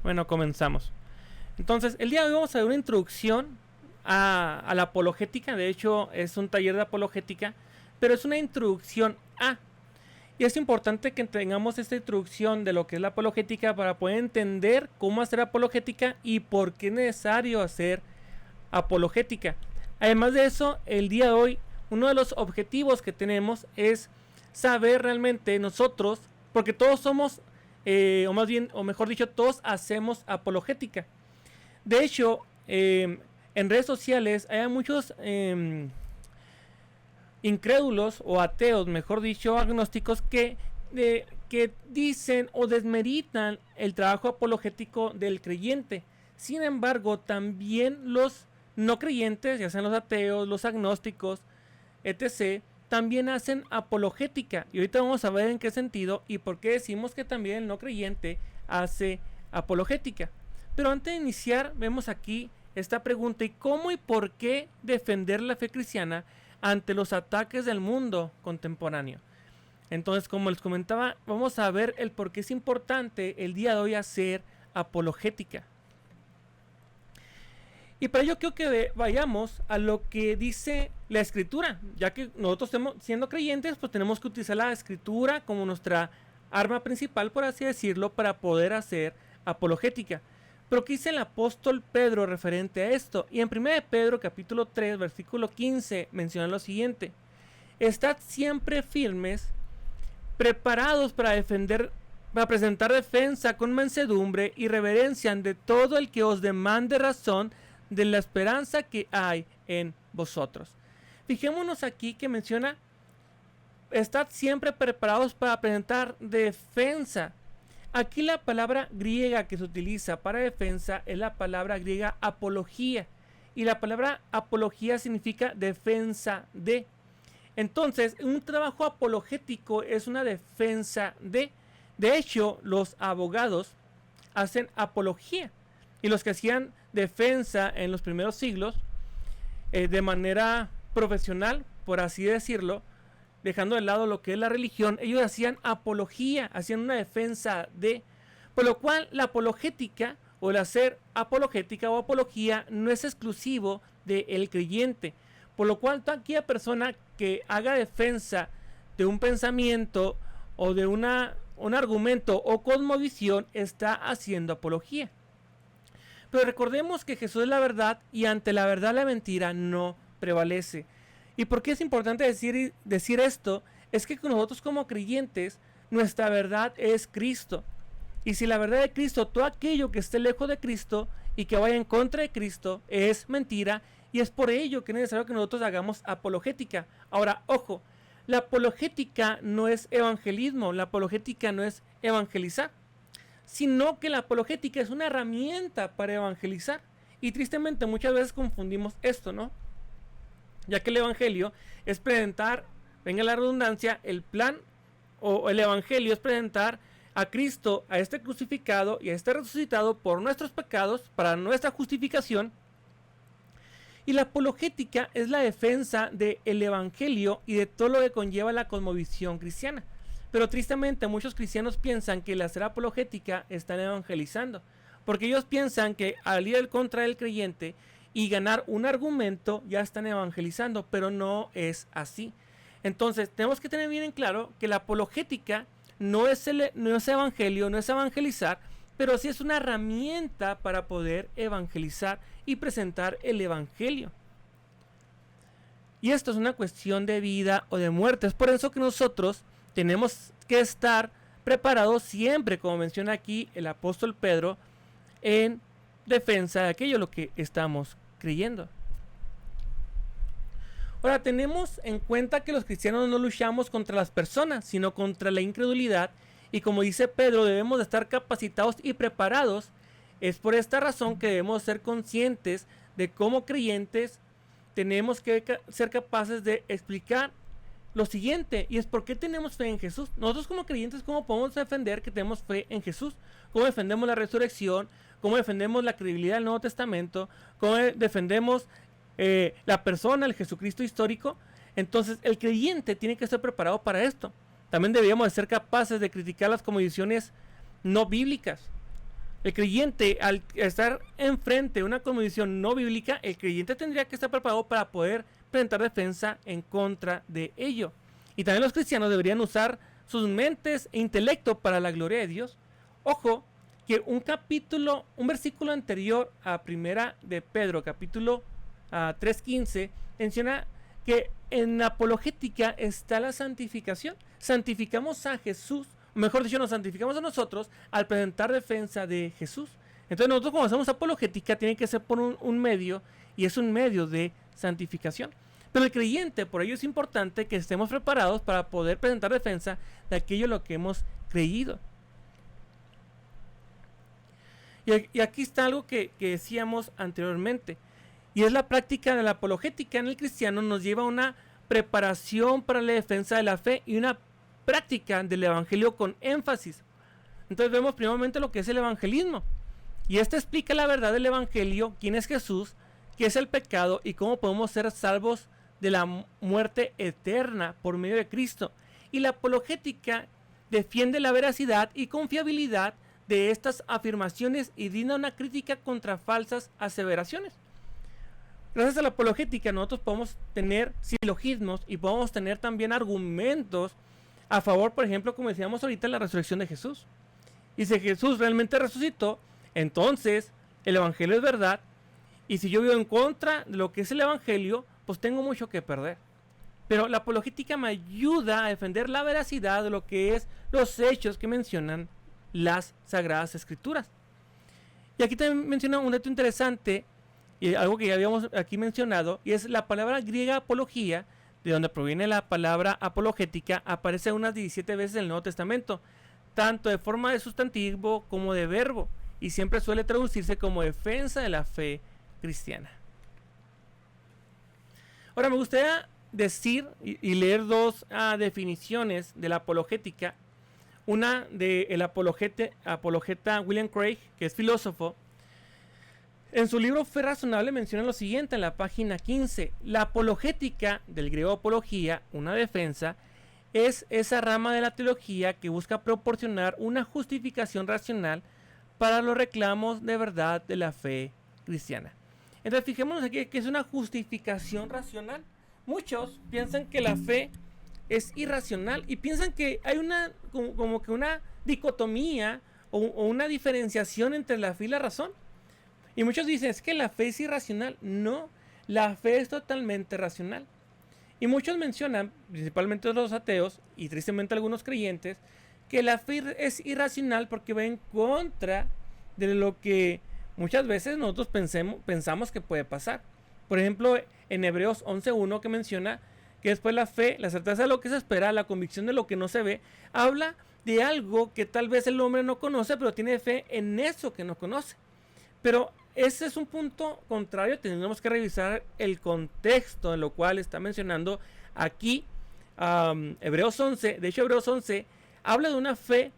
Bueno, comenzamos. Entonces, el día de hoy vamos a ver una introducción a la apologética. De hecho, es un taller de apologética, pero es una introducción a. Y es importante que tengamos esta introducción de lo que es la apologética para poder entender cómo hacer apologética y por qué es necesario hacer apologética. Además de eso, el día de hoy, uno de los objetivos que tenemos es saber realmente nosotros, porque todos somos, o mejor dicho, todos hacemos apologética. De hecho, en redes sociales hay muchos incrédulos o ateos, mejor dicho, agnósticos, que dicen o desmeritan el trabajo apologético del creyente. Sin embargo, también los no creyentes, ya sean los ateos, los agnósticos, etc., también hacen apologética. Y ahorita vamos a ver en qué sentido y por qué decimos que también el no creyente hace apologética. Pero antes de iniciar, vemos aquí esta pregunta: ¿y cómo y por qué defender la fe cristiana ante los ataques del mundo contemporáneo? Entonces, como les comentaba, vamos a ver el por qué es importante el día de hoy hacer apologética. Y para ello quiero que vayamos a lo que dice la Escritura, ya que nosotros siendo creyentes, pues tenemos que utilizar la Escritura como nuestra arma principal, por así decirlo, para poder hacer apologética. Pero ¿qué dice el apóstol Pedro referente a esto? Y en 1 Pedro capítulo 3 versículo 15 menciona lo siguiente: estad siempre firmes, preparados para presentar defensa con mansedumbre y reverencia ante todo el que os demande razón de la esperanza que hay en vosotros. Fijémonos aquí que menciona: estad siempre preparados para presentar defensa. Aquí la palabra griega que se utiliza para defensa es la palabra griega apología. Y la palabra apología significa defensa de. Entonces, un trabajo apologético es una defensa de. De hecho, los abogados hacen apología. Y los que hacían defensa en los primeros siglos, de manera profesional, por así decirlo, dejando de lado lo que es la religión, ellos hacían apología, hacían una defensa de. Por lo cual la apologética o el hacer apologética o apología no es exclusivo del creyente. Por lo cual toda aquella persona que haga defensa de un pensamiento o de un argumento o cosmovisión está haciendo apología. Pero recordemos que Jesús es la verdad y ante la verdad la mentira no prevalece. ¿Y por qué es importante decir esto? Es que nosotros como creyentes, nuestra verdad es Cristo. Y si la verdad de Cristo, todo aquello que esté lejos de Cristo y que vaya en contra de Cristo es mentira, y es por ello que es necesario que nosotros hagamos apologética. Ahora, ojo, la apologética no es evangelismo, la apologética no es evangelizar, sino que la apologética es una herramienta para evangelizar. Y tristemente muchas veces confundimos esto, ¿no? Ya que el evangelio es presentar, venga la redundancia, el plan o el evangelio es presentar a Cristo, a este crucificado y a este resucitado por nuestros pecados, para nuestra justificación. Y la apologética es la defensa del evangelio y de todo lo que conlleva la cosmovisión cristiana. Pero tristemente muchos cristianos piensan que al hacer apologética están evangelizando, porque ellos piensan que al ir en contra del creyente y ganar un argumento ya están evangelizando, pero no es así. Entonces tenemos que tener bien en claro que la apologética no es evangelio, no es evangelizar, pero sí es una herramienta para poder evangelizar y presentar el evangelio. Y esto es una cuestión de vida o de muerte. Es por eso que nosotros tenemos que estar preparados siempre, como menciona aquí el apóstol Pedro, en defensa de aquello lo que estamos creyendo. Ahora, tenemos en cuenta que los cristianos no luchamos contra las personas, sino contra la incredulidad, y como dice Pedro, debemos de estar capacitados y preparados. Es por esta razón que debemos ser conscientes de cómo creyentes tenemos que ser capaces de explicar lo siguiente, y es por qué tenemos fe en Jesús. Nosotros como creyentes, ¿cómo podemos defender que tenemos fe en Jesús? ¿Cómo defendemos la resurrección? ¿Cómo defendemos la credibilidad del Nuevo Testamento? ¿Cómo defendemos la persona, el Jesucristo histórico? Entonces el creyente tiene que estar preparado para esto. También deberíamos de ser capaces de criticar las cosmovisiones no bíblicas. El creyente, al estar enfrente de una convicción no bíblica, el creyente tendría que estar preparado para poder presentar defensa en contra de ello. Y también los cristianos deberían usar sus mentes e intelecto para la gloria de Dios. Ojo, que un versículo anterior a primera de Pedro, capítulo 3:15, menciona que en la apologética está la santificación. Santificamos a Jesús, mejor dicho, nos santificamos a nosotros al presentar defensa de Jesús. Entonces nosotros cuando hacemos apologética tiene que ser por un medio, y es un medio de santificación. Pero el creyente, por ello es importante que estemos preparados para poder presentar defensa de aquello en lo que hemos creído. Y aquí está algo que decíamos anteriormente, y es la práctica de la apologética en el cristiano nos lleva a una preparación para la defensa de la fe y una práctica del evangelio con énfasis. Entonces vemos primeramente lo que es el evangelismo, y este explica la verdad del evangelio, quién es Jesús, qué es el pecado y cómo podemos ser salvos de la muerte eterna por medio de Cristo. Y la apologética defiende la veracidad y confiabilidad de estas afirmaciones y brinda una crítica contra falsas aseveraciones. Gracias a la apologética nosotros podemos tener silogismos y podemos tener también argumentos a favor, por ejemplo, como decíamos ahorita, la resurrección de Jesús. Y si Jesús realmente resucitó, entonces el evangelio es verdad, y si yo vivo en contra de lo que es el evangelio, pues tengo mucho que perder. Pero la apologética me ayuda a defender la veracidad de lo que es los hechos que mencionan las Sagradas Escrituras. Y aquí también menciona un dato interesante, y algo que ya habíamos aquí mencionado, y es la palabra griega apología, de donde proviene la palabra apologética, aparece unas 17 veces en el Nuevo Testamento, tanto de forma de sustantivo como de verbo, y siempre suele traducirse como defensa de la fe cristiana. Ahora me gustaría decir y leer dos definiciones de la apologética. Una del apologeta William Craig, que es filósofo. En su libro Fe Razonable menciona lo siguiente en la página 15. La apologética, del griego apología, una defensa, es esa rama de la teología que busca proporcionar una justificación racional para los reclamos de verdad de la fe cristiana. Entonces fijémonos aquí que es una justificación racional. Muchos piensan que la fe es irracional y piensan que hay como que una dicotomía o una diferenciación entre la fe y la razón. Y muchos dicen, es que la fe es irracional. No, la fe es totalmente racional. Y muchos mencionan, principalmente los ateos y tristemente algunos creyentes, que la fe es irracional porque va en contra de lo que muchas veces nosotros pensamos que puede pasar. Por ejemplo, en Hebreos 11:1 que menciona que después la fe, la certeza de lo que se espera, la convicción de lo que no se ve, habla de algo que tal vez el hombre no conoce, pero tiene fe en eso que no conoce. Pero ese es un punto contrario, tenemos que revisar el contexto en lo cual está mencionando aquí Hebreos 11. De hecho, Hebreos 11 habla de una fe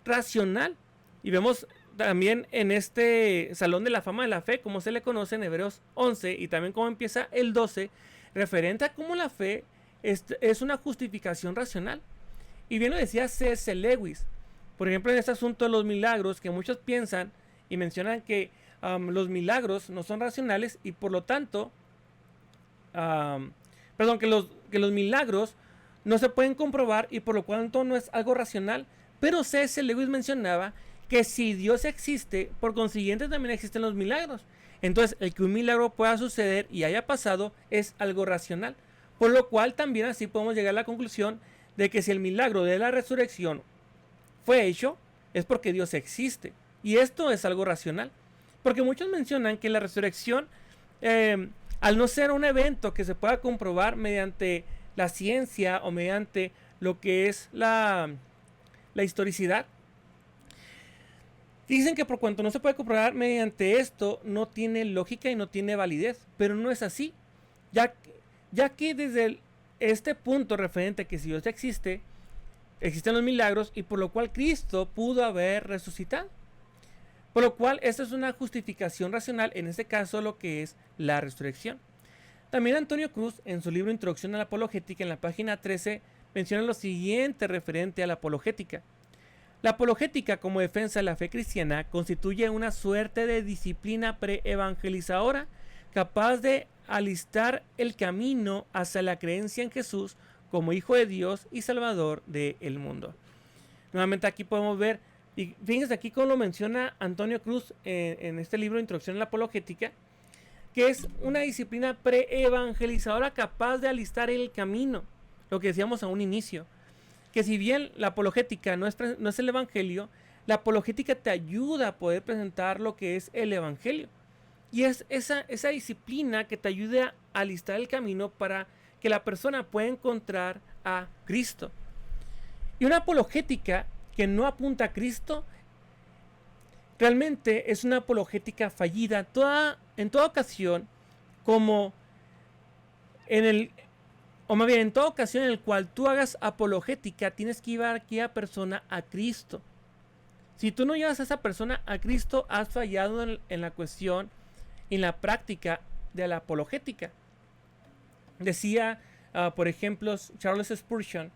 racional, y vemos también en este Salón de la Fama de la Fe, como se le conoce en Hebreos 11, y también cómo empieza el 12, referente a cómo la fe es una justificación racional. Y bien lo decía C.S. Lewis, por ejemplo, en este asunto de los milagros, que muchos piensan y mencionan que los milagros no son racionales y por lo tanto, que los milagros no se pueden comprobar y por lo tanto no es algo racional. Pero C.S. Lewis mencionaba que si Dios existe, por consiguiente también existen los milagros. Entonces, el que un milagro pueda suceder y haya pasado es algo racional. Por lo cual también así podemos llegar a la conclusión de que si el milagro de la resurrección fue hecho, es porque Dios existe. Y esto es algo racional. Porque muchos mencionan que la resurrección, al no ser un evento que se pueda comprobar mediante la ciencia o mediante lo que es la historicidad, dicen que por cuanto no se puede comprobar mediante esto, no tiene lógica y no tiene validez. Pero no es así. Ya que desde este punto referente a que si Dios existe, existen los milagros y por lo cual Cristo pudo haber resucitado. Por lo cual, esta es una justificación racional, en este caso lo que es la resurrección. También Antonio Cruz, en su libro Introducción a la Apologética, en la página 13, menciona lo siguiente referente a la apologética. La apologética como defensa de la fe cristiana constituye una suerte de disciplina pre-evangelizadora capaz de alistar el camino hacia la creencia en Jesús como Hijo de Dios y Salvador del mundo. Nuevamente aquí podemos ver, y fíjense aquí como lo menciona Antonio Cruz en este libro Introducción a la Apologética, que es una disciplina pre-evangelizadora capaz de alistar el camino, lo que decíamos a un inicio. Que si bien la apologética no es el evangelio, la apologética te ayuda a poder presentar lo que es el evangelio. Y es esa disciplina que te ayuda a alistar el camino para que la persona pueda encontrar a Cristo. Y una apologética que no apunta a Cristo realmente es una apologética fallida en toda ocasión, como en toda ocasión en la cual tú hagas apologética, tienes que llevar a aquella persona a Cristo. Si tú no llevas a esa persona a Cristo, has fallado en la cuestión, en la práctica de la apologética. Decía, por ejemplo, Charles Spurgeon,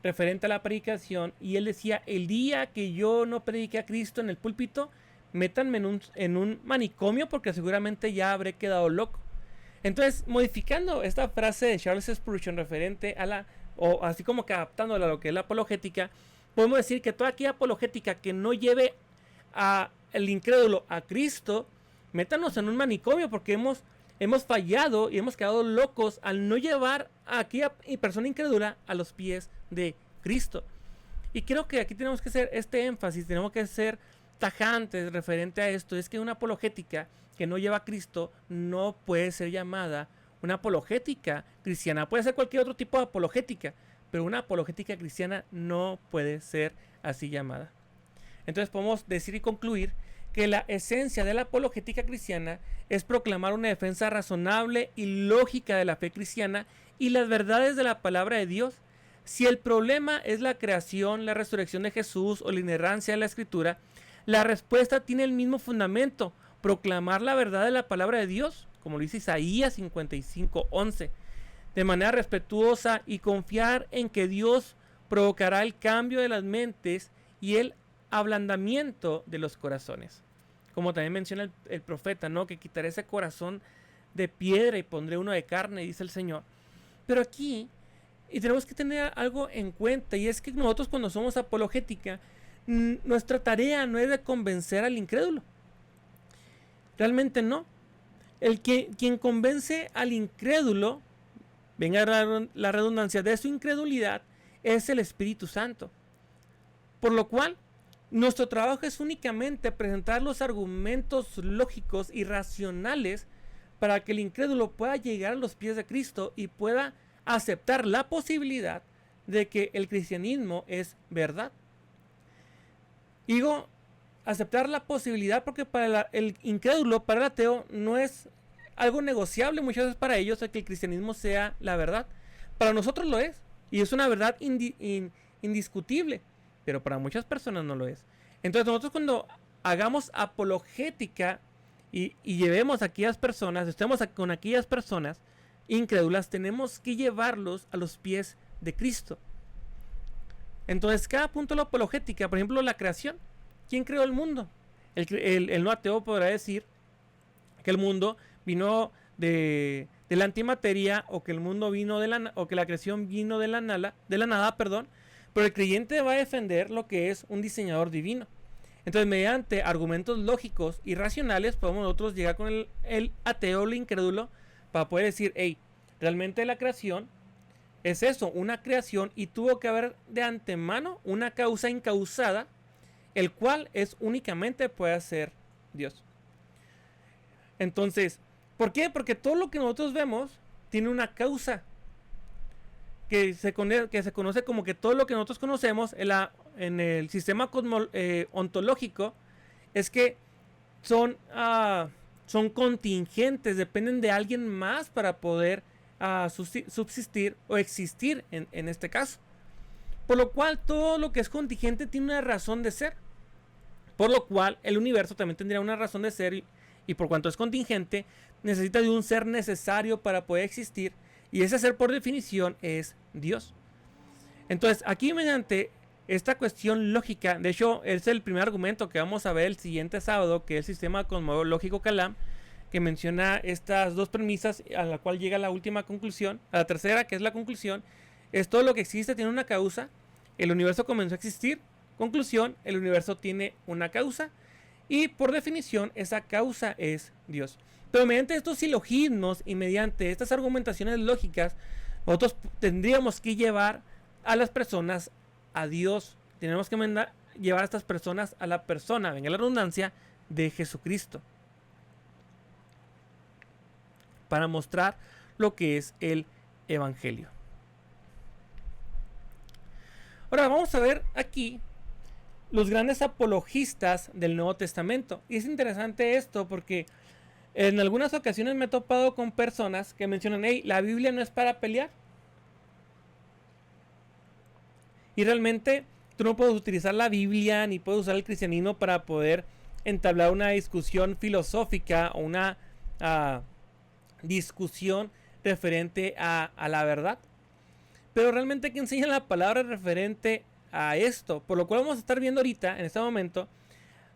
referente a la predicación, y él decía: el día que yo no predique a Cristo en el púlpito, métanme en un manicomio, porque seguramente ya habré quedado loco. Entonces, modificando esta frase de Charles Spurgeon referente a o así como que adaptándola a lo que es la apologética, podemos decir que toda aquella apologética que no lleve al incrédulo a Cristo, métanos en un manicomio, porque hemos fallado y hemos quedado locos al no llevar a aquella persona incrédula a los pies de Cristo. Y creo que aquí tenemos que hacer este énfasis, tenemos que ser tajantes referente a esto. Es que una apologética que no lleva a Cristo no puede ser llamada una apologética cristiana. Puede ser cualquier otro tipo de apologética, pero una apologética cristiana no puede ser así llamada. Entonces podemos decir y concluir que la esencia de la apologética cristiana es proclamar una defensa razonable y lógica de la fe cristiana y las verdades de la palabra de Dios. Si el problema es la creación, la resurrección de Jesús o la inerrancia de la Escritura, la respuesta tiene el mismo fundamento: proclamar la verdad de la palabra de Dios, como lo dice Isaías 55:11, de manera respetuosa, y confiar en que Dios provocará el cambio de las mentes y el ablandamiento de los corazones. Como también menciona el profeta, ¿no? Que quitaré ese corazón de piedra y pondré uno de carne, dice el Señor. Pero aquí, y tenemos que tener algo en cuenta, y es que nosotros, cuando somos apologética, nuestra tarea no es de convencer al incrédulo. Realmente no. Quien convence al incrédulo, venga la redundancia, de su incredulidad, es el Espíritu Santo. Por lo cual, nuestro trabajo es únicamente presentar los argumentos lógicos y racionales para que el incrédulo pueda llegar a los pies de Cristo y pueda aceptar la posibilidad de que el cristianismo es verdad. Digo, aceptar la posibilidad porque para el incrédulo, para el ateo, no es algo negociable muchas veces para ellos el que el cristianismo sea la verdad. Para nosotros lo es, y es una verdad indiscutible, pero para muchas personas no lo es. Entonces nosotros, cuando hagamos apologética y llevemos a aquellas personas, estemos con aquellas personas incrédulas, tenemos que llevarlos a los pies de Cristo. Entonces, cada punto de la apologética, por ejemplo, la creación. ¿Quién creó el mundo? El no ateo podrá decir que el mundo vino de la antimateria, o que el mundo vino o que la creación vino de la nada, perdón. Pero el creyente va a defender lo que es un diseñador divino. Entonces, mediante argumentos lógicos y racionales, podemos nosotros llegar con el ateo, el incrédulo, para poder decir: hey, realmente la creación es eso, una creación, y tuvo que haber de antemano una causa incausada, el cual es únicamente puede ser Dios. Entonces, ¿por qué? Porque todo lo que nosotros vemos tiene una causa que se conoce como que todo lo que nosotros conocemos en el sistema ontológico es que son contingentes, dependen de alguien más para poder subsistir o existir en este caso. Por lo cual, todo lo que es contingente tiene una razón de ser. Por lo cual, el universo también tendría una razón de ser, y por cuanto es contingente, necesita de un ser necesario para poder existir, y ese ser, por definición, es Dios. Entonces, aquí, mediante esta cuestión lógica, de hecho, es el primer argumento que vamos a ver el siguiente sábado, que es el sistema cosmológico Kalam, que menciona estas dos premisas a la cual llega la última conclusión. A la tercera, que es la conclusión, es todo lo que existe tiene una causa. El universo comenzó a existir. Conclusión, el universo tiene una causa. Y por definición, esa causa es Dios. Pero mediante estos silogismos y mediante estas argumentaciones lógicas, nosotros tendríamos que llevar a las personas a Dios. Tenemos que llevar a estas personas a la persona, venga la redundancia, de Jesucristo, para mostrar lo que es el Evangelio. Ahora vamos a ver aquí los grandes apologistas del Nuevo Testamento. Y es interesante esto porque en algunas ocasiones me he topado con personas que mencionan, hey, la Biblia no es para pelear. Y realmente tú no puedes utilizar la Biblia ni puedes usar el cristianismo para poder entablar una discusión filosófica o una discusión referente a la verdad. Pero realmente que enseña la palabra referente a esto, por lo cual vamos a estar viendo ahorita, en este momento,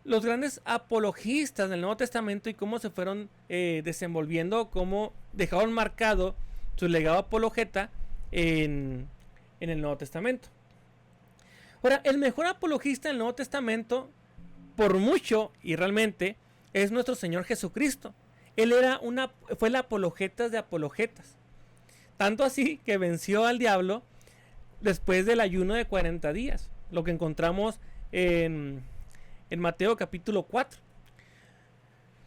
los grandes apologistas del Nuevo Testamento y cómo se fueron desenvolviendo, cómo dejaron marcado su legado apologeta en el Nuevo Testamento. Ahora, el mejor apologista del Nuevo Testamento, por mucho y realmente, es nuestro Señor Jesucristo. Él fue el apologeta de apologetas. Tanto así que venció al diablo después del ayuno de 40 días. Lo que encontramos en Mateo capítulo 4.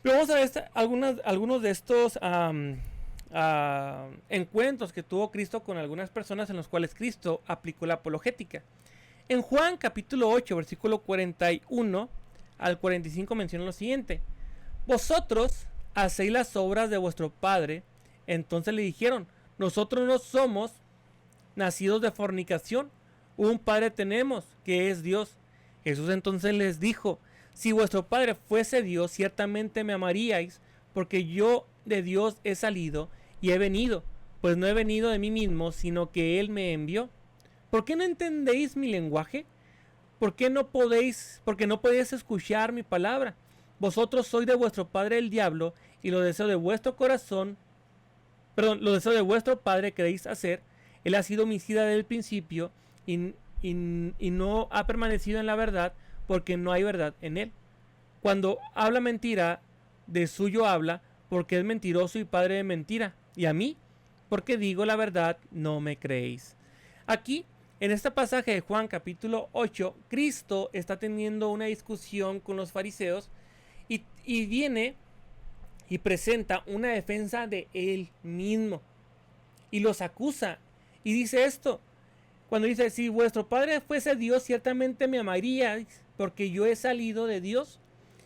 Pero vamos a ver algunos de estos encuentros que tuvo Cristo con algunas personas en los cuales Cristo aplicó la apologética. En Juan capítulo 8, versículo 41 al 45 menciona lo siguiente. Vosotros hacéis las obras de vuestro padre. Entonces le dijeron, nosotros no somos nacidos de fornicación, un padre tenemos, que es Dios. Jesús entonces les dijo, si vuestro padre fuese Dios, ciertamente me amaríais, porque yo de Dios he salido y he venido, pues no he venido de mí mismo, sino que Él me envió. ¿Por qué no entendéis mi lenguaje? Porque no podéis escuchar mi palabra. Vosotros sois de vuestro padre el diablo, y los deseos de vuestro padre queréis hacer. Él ha sido homicida desde el principio y no ha permanecido en la verdad, porque no hay verdad en él. Cuando habla mentira, de suyo habla, porque es mentiroso y padre de mentira. Y a mí, porque digo la verdad, no me creéis. Aquí, en este pasaje de Juan capítulo 8, Cristo está teniendo una discusión con los fariseos y viene y presenta una defensa de él mismo y los acusa y dice esto, cuando dice, si vuestro padre fuese Dios, ciertamente me amaríais, porque yo he salido de Dios.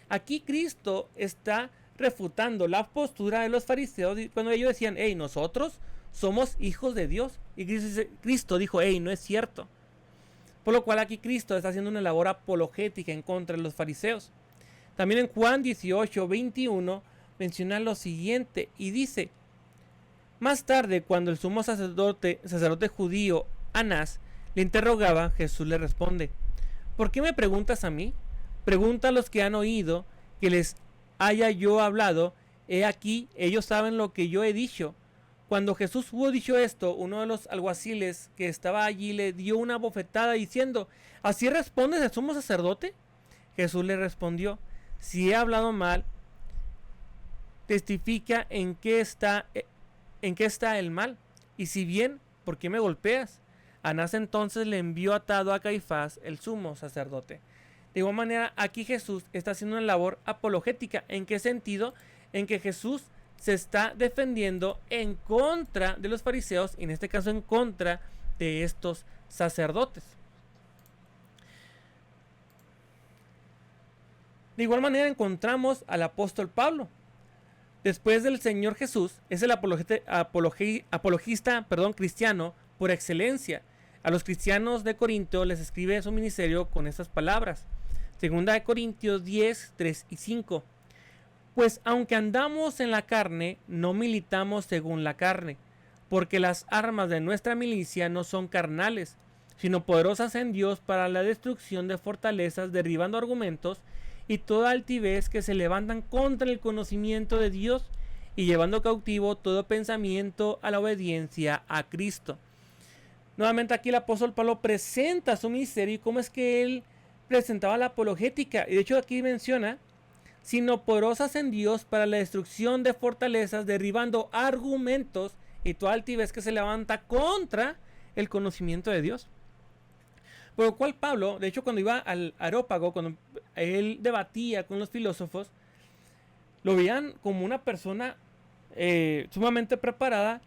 Aquí Cristo está refutando la postura de los fariseos cuando ellos decían, hey, nosotros somos hijos de Dios. Y Cristo dijo, hey, no es cierto. Por lo cual aquí Cristo está haciendo una labor apologética en contra de los fariseos. También en Juan 18, 21 menciona lo siguiente y dice, más tarde, cuando el sumo sacerdote judío Anás le interrogaba, Jesús le responde, ¿por qué me preguntas a mí? Pregunta a los que han oído que les haya yo hablado. He aquí, ellos saben lo que yo he dicho. Cuando Jesús hubo dicho esto, uno de los alguaciles que estaba allí le dio una bofetada diciendo, ¿así respondes el sumo sacerdote? Jesús le respondió, si he hablado mal, testifica en qué está el mal, y si bien, ¿por qué me golpeas? Anás entonces le envió atado a Caifás, el sumo sacerdote. De igual manera, aquí Jesús está haciendo una labor apologética. ¿En qué sentido? En que Jesús se está defendiendo en contra de los fariseos, y en este caso en contra de estos sacerdotes. De igual manera encontramos al apóstol Pablo. Después del Señor Jesús, es el apologista cristiano por excelencia. A los cristianos de Corinto les escribe su ministerio con estas palabras. Segunda de Corintios 10, 3 y 5. Pues aunque andamos en la carne, no militamos según la carne, porque las armas de nuestra milicia no son carnales, sino poderosas en Dios para la destrucción de fortalezas, derribando argumentos y toda altivez que se levantan contra el conocimiento de Dios y llevando cautivo todo pensamiento a la obediencia a Cristo. Nuevamente aquí el apóstol Pablo presenta su ministerio y cómo es que él presentaba la apologética. Y de hecho aquí menciona, sino poderosas en Dios para la destrucción de fortalezas, derribando argumentos y toda altivez que se levanta contra el conocimiento de Dios. Por lo cual Pablo, de hecho cuando iba al Areópago, cuando él debatía con los filósofos, lo veían como una persona sumamente preparada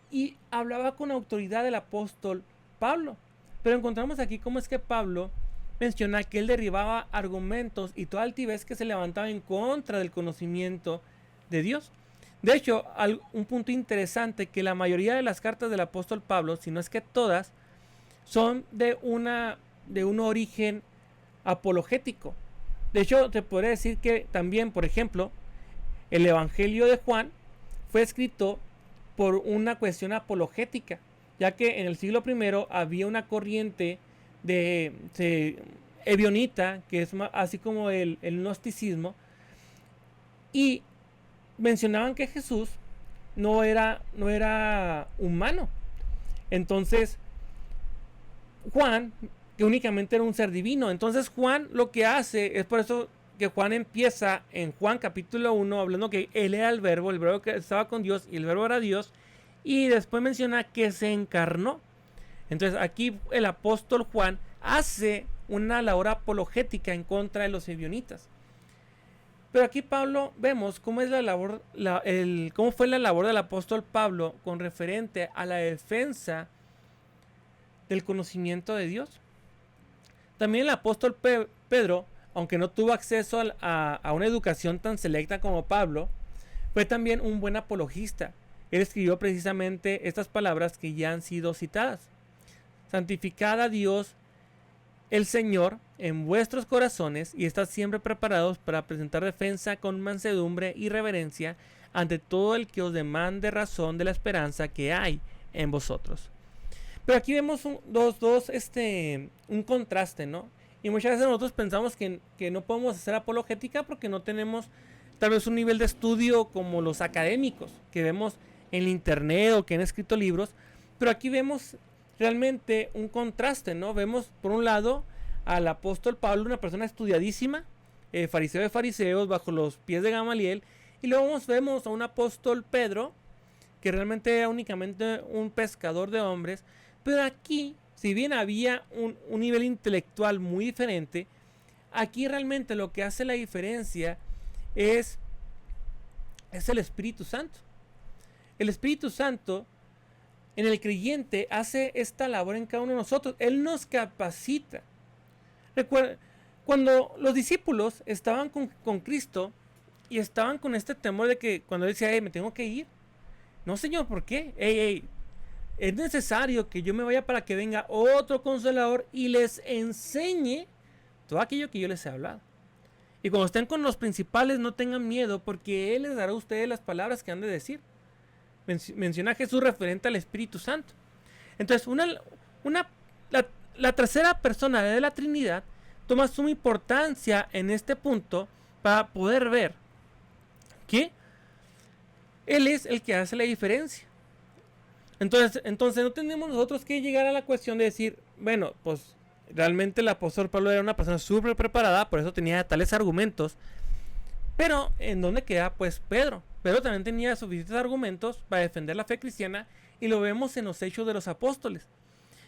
y hablaba con autoridad del apóstol Pablo. Pero encontramos aquí cómo es que Pablo menciona que él derribaba argumentos y toda altivez que se levantaba en contra del conocimiento de Dios. De hecho, un punto interesante, que la mayoría de las cartas del apóstol Pablo, si no es que todas, son de un origen apologético. De hecho, te podría decir que también, por ejemplo, el Evangelio de Juan fue escrito por una cuestión apologética, ya que en el siglo I había una corriente de ebionita, que es así como el gnosticismo, y mencionaban que Jesús no era humano. Entonces, Juan, que únicamente era un ser divino. Entonces Juan lo que hace, es por eso que Juan empieza en Juan capítulo 1 hablando que él era el verbo que estaba con Dios y el verbo era Dios, y después menciona que se encarnó. Entonces aquí el apóstol Juan hace una labor apologética en contra de los ebionitas. Pero aquí Pablo vemos cómo es cómo fue la labor del apóstol Pablo con referente a la defensa del conocimiento de Dios. También el apóstol Pedro, aunque no tuvo acceso a una educación tan selecta como Pablo, fue también un buen apologista. Él escribió precisamente estas palabras que ya han sido citadas: santificad a Dios el Señor en vuestros corazones y estad siempre preparados para presentar defensa con mansedumbre y reverencia ante todo el que os demande razón de la esperanza que hay en vosotros. Pero aquí vemos un contraste, ¿no? Y muchas veces nosotros pensamos que no podemos hacer apologética porque no tenemos tal vez un nivel de estudio como los académicos que vemos en internet o que han escrito libros. Pero aquí vemos realmente un contraste, ¿no? Vemos por un lado al apóstol Pablo, una persona estudiadísima, fariseo de fariseos, bajo los pies de Gamaliel. Y luego vemos a un apóstol Pedro, que realmente era únicamente un pescador de hombres. Pero aquí, si bien había un nivel intelectual muy diferente, aquí realmente lo que hace la diferencia es el Espíritu Santo. El Espíritu Santo en el creyente hace esta labor en cada uno de nosotros. Él nos capacita. Recuerda, cuando los discípulos estaban con Cristo y estaban con este temor de que cuando él decía, me tengo que ir. No, Señor, ¿por qué? Es necesario que yo me vaya para que venga otro consolador y les enseñe todo aquello que yo les he hablado. Y cuando estén con los principales, no tengan miedo, porque Él les dará a ustedes las palabras que han de decir. Menciona a Jesús referente al Espíritu Santo. Entonces, la tercera persona de la Trinidad toma suma importancia en este punto para poder ver que Él es el que hace la diferencia. Entonces no tenemos nosotros que llegar a la cuestión de decir, bueno, pues realmente el apóstol Pablo era una persona súper preparada, por eso tenía tales argumentos. Pero ¿en dónde queda pues Pedro? Pedro también tenía suficientes argumentos para defender la fe cristiana, y lo vemos en los Hechos de los Apóstoles.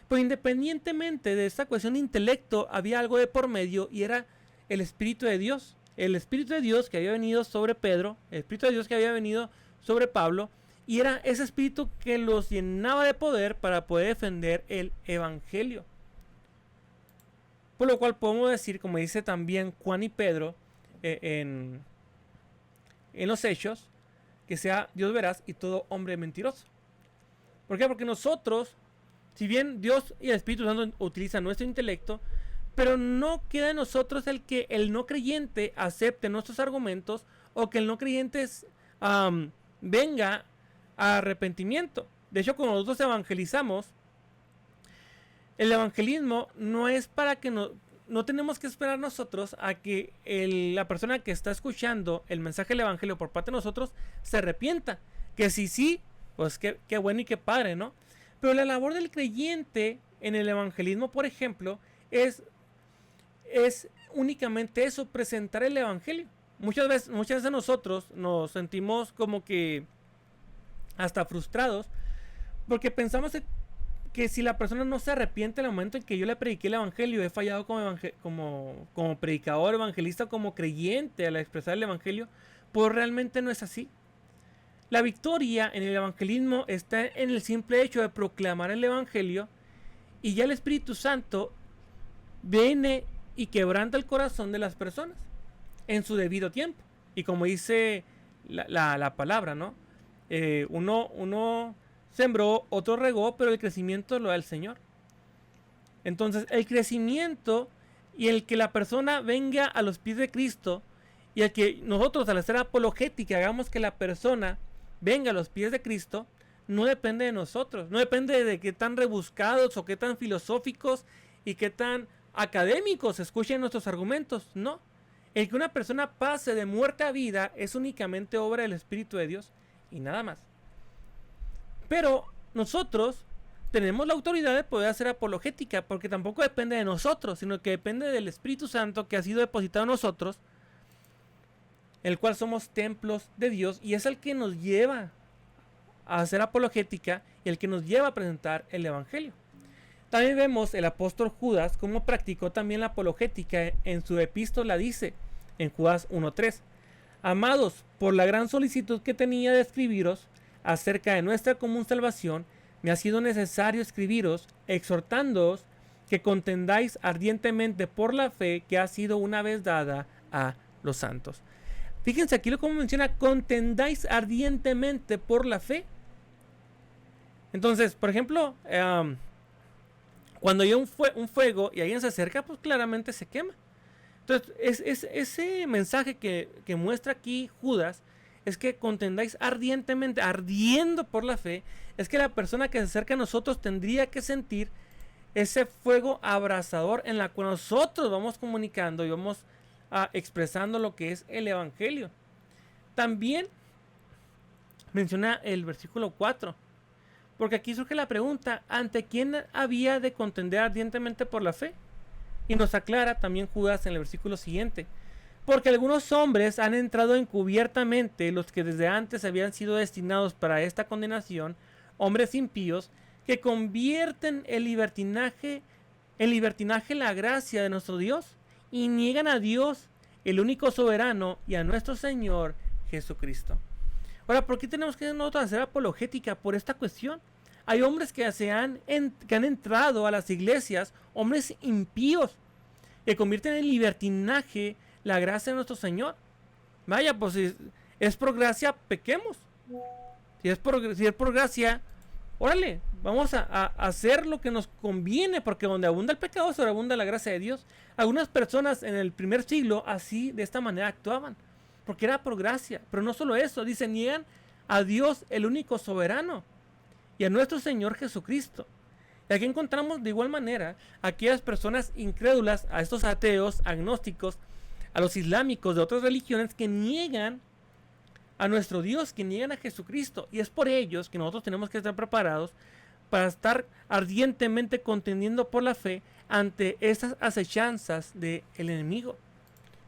Pero independientemente de esta cuestión de intelecto, había algo de por medio, y era el Espíritu de Dios. El Espíritu de Dios que había venido sobre Pedro, el Espíritu de Dios que había venido sobre Pablo, y era ese espíritu que los llenaba de poder para poder defender el evangelio. Por lo cual podemos decir, como dice también Juan y Pedro en los Hechos, que sea Dios veraz y todo hombre mentiroso. ¿Por qué? Porque nosotros, si bien Dios y el Espíritu Santo utilizan nuestro intelecto, pero no queda en nosotros el que el no creyente acepte nuestros argumentos, o que el no creyente venga a arrepentimiento. De hecho, cuando nosotros evangelizamos, El evangelismo no es para que no tenemos que esperar nosotros a que la persona que está escuchando el mensaje del evangelio por parte de nosotros se arrepienta. Que si sí, pues qué bueno y qué padre, ¿no? Pero la labor del creyente en el evangelismo, por ejemplo, es únicamente eso, presentar el evangelio. Muchas veces nosotros nos sentimos como que hasta frustrados porque pensamos que si la persona no se arrepiente en el momento en que yo le prediqué el evangelio, he fallado como predicador, evangelista, como creyente al expresar el evangelio, pues realmente no es así. La victoria en el evangelismo está en el simple hecho de proclamar el evangelio, y ya el Espíritu Santo viene y quebranta el corazón de las personas en su debido tiempo. Y como dice la palabra, ¿no? Uno sembró, otro regó, pero el crecimiento lo da el Señor. Entonces, el crecimiento y el que la persona venga a los pies de Cristo, y el que nosotros, al hacer apologética, hagamos que la persona venga a los pies de Cristo, no depende de nosotros. No depende de qué tan rebuscados o qué tan filosóficos y qué tan académicos escuchen nuestros argumentos. No. El que una persona pase de muerte a vida es únicamente obra del Espíritu de Dios y nada más. Pero nosotros tenemos la autoridad de poder hacer apologética, porque tampoco depende de nosotros, sino que depende del Espíritu Santo que ha sido depositado en nosotros, el cual somos templos de Dios, y es el que nos lleva a hacer apologética y el que nos lleva a presentar el evangelio. También vemos el apóstol Judas cómo practicó también la apologética. En su epístola dice en Judas 1:3: amados, por la gran solicitud que tenía de escribiros acerca de nuestra común salvación, me ha sido necesario escribiros, exhortándoos que contendáis ardientemente por la fe que ha sido una vez dada a los santos. Fíjense aquí como menciona, contendáis ardientemente por la fe. Entonces, por ejemplo, cuando hay un fuego y alguien se acerca, pues claramente se quema. Entonces, ese mensaje que muestra aquí Judas es que contendáis ardientemente, ardiendo por la fe. Es que la persona que se acerca a nosotros tendría que sentir ese fuego abrasador en la cual nosotros vamos comunicando y vamos expresando lo que es el evangelio. También menciona el versículo 4, porque aquí surge la pregunta: ¿ante quién había de contender ardientemente por la fe? Y nos aclara también Judas en el versículo siguiente: porque algunos hombres han entrado encubiertamente, los que desde antes habían sido destinados para esta condenación, hombres impíos, que convierten en libertinaje la gracia de nuestro Dios, y niegan a Dios, el único soberano, y a nuestro Señor Jesucristo. Ahora, ¿por qué tenemos que nosotros hacer apologética? Por esta cuestión. Hay hombres que han entrado a las iglesias, hombres impíos, que convierten en libertinaje la gracia de nuestro Señor. Vaya, pues si es por gracia, pequemos. Si es por gracia, órale, vamos a hacer lo que nos conviene, porque donde abunda el pecado, sobreabunda la gracia de Dios. Algunas personas en el primer siglo así, de esta manera actuaban, porque era por gracia. Pero no solo eso, dice, niegan a Dios, el único soberano, y a nuestro Señor Jesucristo. Y aquí encontramos de igual manera a aquellas personas incrédulas, a estos ateos, agnósticos, a los islámicos de otras religiones que niegan a nuestro Dios, que niegan a Jesucristo. Y es por ellos que nosotros tenemos que estar preparados para estar ardientemente contendiendo por la fe ante estas acechanzas del enemigo.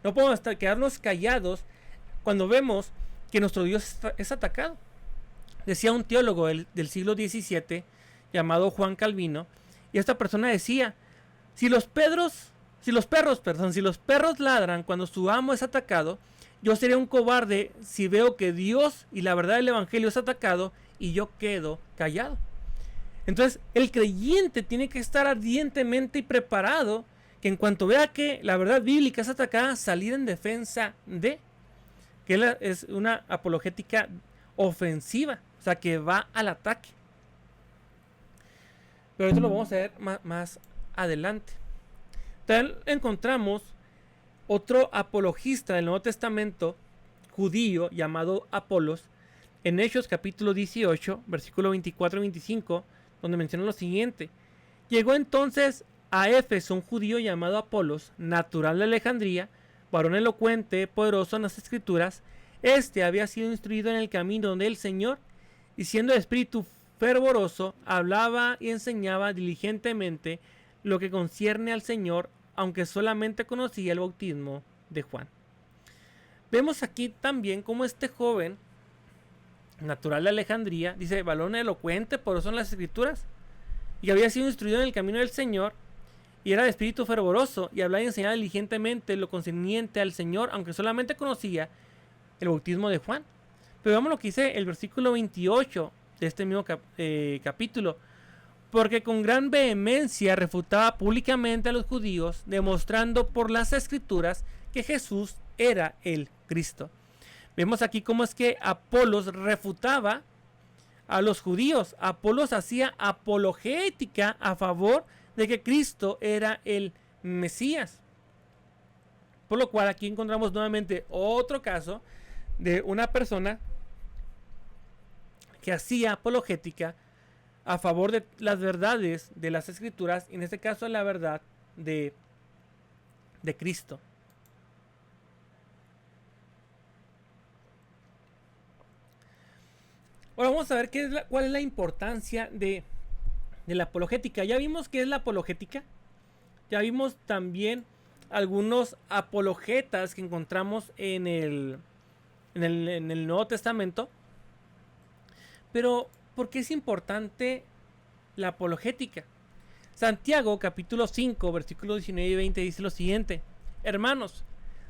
No podemos quedarnos callados cuando vemos que nuestro Dios es atacado. Decía un teólogo del siglo XVII llamado Juan Calvino, y esta persona decía: si los perros ladran cuando su amo es atacado, yo seré un cobarde si veo que Dios y la verdad del evangelio es atacado y yo quedo callado. Entonces, el creyente tiene que estar ardientemente y preparado, que en cuanto vea que la verdad bíblica es atacada, salir en defensa de, que es una apologética ofensiva, o sea, que va al ataque. Pero esto lo vamos a ver más adelante. También encontramos otro apologista del Nuevo Testamento judío llamado Apolos en Hechos capítulo 18, versículo 24 y 25, donde menciona lo siguiente: Llegó entonces a Éfeso un judío llamado Apolos, natural de Alejandría, varón elocuente, poderoso en las escrituras. Este había sido instruido en el camino del Señor, y siendo de espíritu fervoroso, hablaba y enseñaba diligentemente lo que concierne al Señor, aunque solamente conocía el bautismo de Juan. Vemos aquí también cómo este joven, natural de Alejandría, dice, varón elocuente, poderoso en las escrituras, y había sido instruido en el camino del Señor, y era de espíritu fervoroso, y hablaba y enseñaba diligentemente lo concerniente al Señor, aunque solamente conocía el bautismo de Juan. Pero veamos lo que dice el versículo 28 de este mismo capítulo. Porque con gran vehemencia refutaba públicamente a los judíos, demostrando por las escrituras que Jesús era el Cristo. Vemos aquí cómo es que Apolos refutaba a los judíos. Apolos hacía apologética a favor de que Cristo era el Mesías. Por lo cual aquí encontramos nuevamente otro caso de una persona que hacía apologética a favor de las verdades de las escrituras, y en este caso la verdad de Cristo. Ahora vamos a ver cuál es la importancia de la apologética. Ya vimos qué es la apologética. Ya vimos también algunos apologetas que encontramos en el Nuevo Testamento. Pero, ¿por qué es importante la apologética? Santiago, capítulo 5, versículos 19 y 20 dice lo siguiente: hermanos,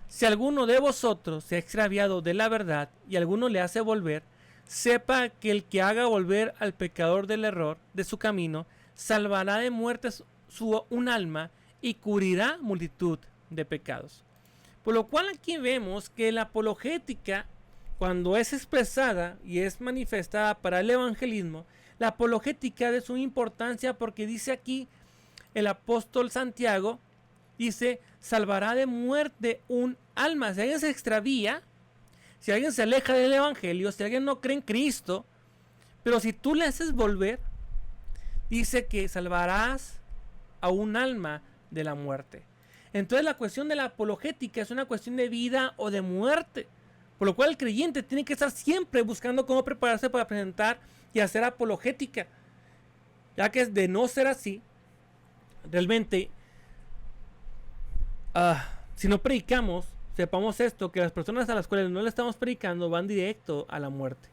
si alguno de vosotros se ha extraviado de la verdad y alguno le hace volver, sepa que el que haga volver al pecador del error de su camino, salvará de muerte un alma y cubrirá multitud de pecados. Por lo cual aquí vemos que la apologética, cuando es expresada y es manifestada para el evangelismo, la apologética es de suma importancia, porque dice aquí el apóstol Santiago, dice, salvará de muerte un alma. Si alguien se extravía, si alguien se aleja del evangelio, si alguien no cree en Cristo, pero si tú le haces volver, dice que salvarás a un alma de la muerte. Entonces la cuestión de la apologética es una cuestión de vida o de muerte. Por lo cual el creyente tiene que estar siempre buscando cómo prepararse para presentar y hacer apologética. Ya que de no ser así, realmente, si no predicamos, sepamos esto, que las personas a las cuales no le estamos predicando van directo a la muerte.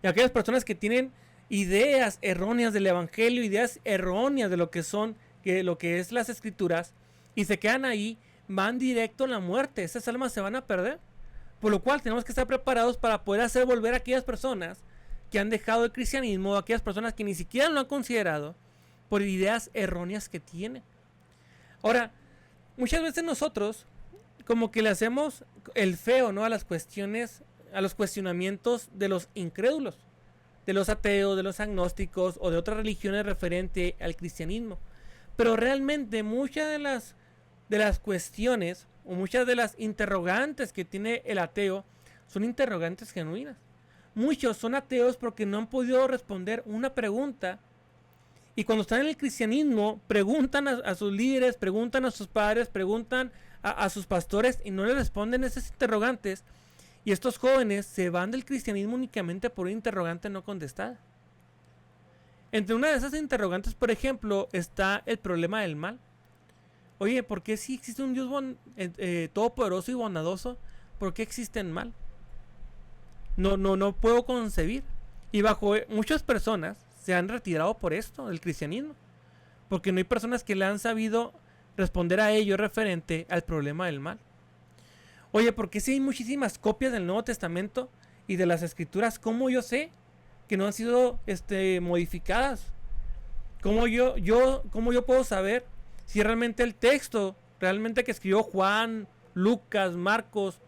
Y aquellas personas que tienen ideas erróneas del evangelio, ideas erróneas de lo que es las escrituras, y se quedan ahí, van directo a la muerte. Esas almas se van a perder. Por lo cual tenemos que estar preparados para poder hacer volver a aquellas personas que han dejado el cristianismo, aquellas personas que ni siquiera lo han considerado por ideas erróneas que tienen. Ahora, muchas veces nosotros como que le hacemos el feo, ¿no?, a las cuestiones, a los cuestionamientos de los incrédulos, de los ateos, de los agnósticos o de otras religiones referente al cristianismo. Pero realmente muchas de las cuestiones o muchas de las interrogantes que tiene el ateo son interrogantes genuinas. Muchos son ateos porque no han podido responder una pregunta, y cuando están en el cristianismo preguntan a sus líderes, preguntan a sus padres, preguntan a sus pastores, y no les responden esas interrogantes, y estos jóvenes se van del cristianismo únicamente por una interrogante no contestada. Entre una de esas interrogantes, por ejemplo, está el problema del mal. Oye, ¿por qué si existe un Dios todopoderoso y bondadoso, por qué existe el mal? No puedo concebir. Y muchas personas se han retirado por esto del cristianismo, porque no hay personas que le han sabido responder a ello referente al problema del mal. Oye, ¿por qué si hay muchísimas copias del Nuevo Testamento y de las Escrituras, cómo yo sé que no han sido modificadas? ¿Cómo yo puedo saber si realmente el texto realmente que escribió Juan, Lucas, Marcos,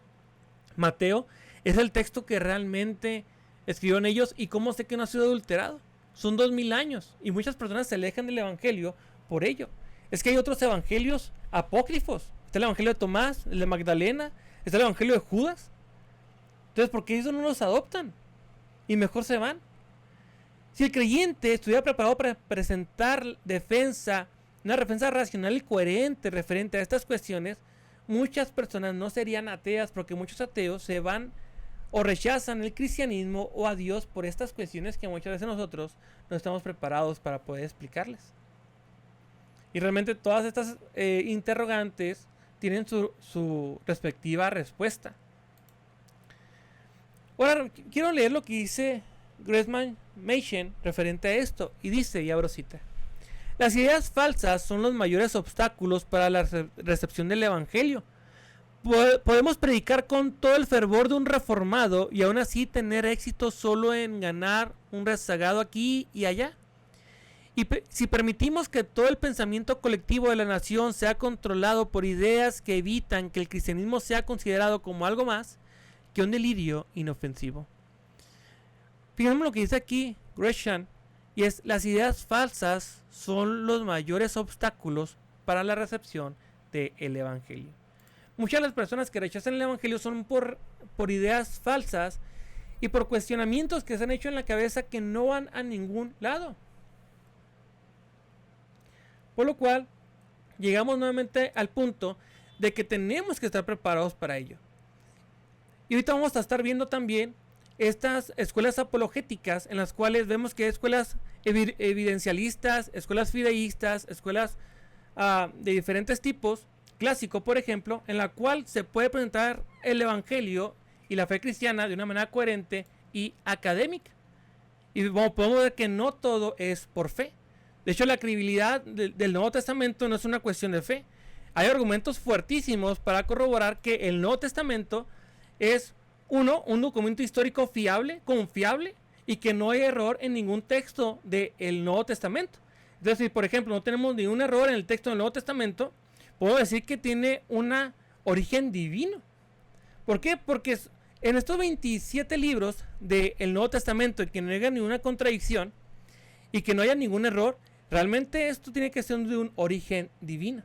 Mateo es el texto que realmente escribieron ellos? ¿Y cómo sé que no ha sido adulterado? Son 2000 años y muchas personas se alejan del evangelio por ello. Es que hay otros evangelios apócrifos. Está el evangelio de Tomás, el de Magdalena, está el evangelio de Judas. Entonces, ¿por qué ellos no los adoptan? Y mejor se van. Si el creyente estuviera preparado para presentar defensa una defensa racional y coherente referente a estas cuestiones, muchas personas no serían ateas, porque muchos ateos se van o rechazan el cristianismo o a Dios por estas cuestiones que muchas veces nosotros no estamos preparados para poder explicarles. Y realmente todas estas interrogantes tienen su respectiva respuesta. Ahora quiero leer lo que dice Gresham Machen referente a esto, y dice, y abro cita: las ideas falsas son los mayores obstáculos para la recepción del evangelio. Podemos predicar con todo el fervor de un reformado y aún así tener éxito solo en ganar un rezagado aquí y allá. Y si permitimos que todo el pensamiento colectivo de la nación sea controlado por ideas que evitan que el cristianismo sea considerado como algo más que un delirio inofensivo. Fíjense lo que dice aquí Gresham, y es: las ideas falsas son los mayores obstáculos para la recepción del evangelio. Muchas de las personas que rechazan el evangelio son por ideas falsas y por cuestionamientos que se han hecho en la cabeza que no van a ningún lado. Por lo cual, llegamos nuevamente al punto de que tenemos que estar preparados para ello. Y ahorita vamos a estar viendo también estas escuelas apologéticas, en las cuales vemos que hay escuelas evidencialistas, escuelas fideístas, escuelas de diferentes tipos, clásico por ejemplo, en la cual se puede presentar el evangelio y la fe cristiana de una manera coherente y académica. Y podemos ver que no todo es por fe. De hecho, la credibilidad del Nuevo Testamento no es una cuestión de fe. Hay argumentos fuertísimos para corroborar que el Nuevo Testamento es un documento histórico fiable, confiable, y que no hay error en ningún texto del Nuevo Testamento. Es decir, por ejemplo, no tenemos ningún error en el texto del Nuevo Testamento. Puedo decir que tiene un origen divino. ¿Por qué? Porque en estos 27 libros del Nuevo Testamento, que no haya ninguna contradicción y que no haya ningún error, realmente esto tiene que ser de un origen divino.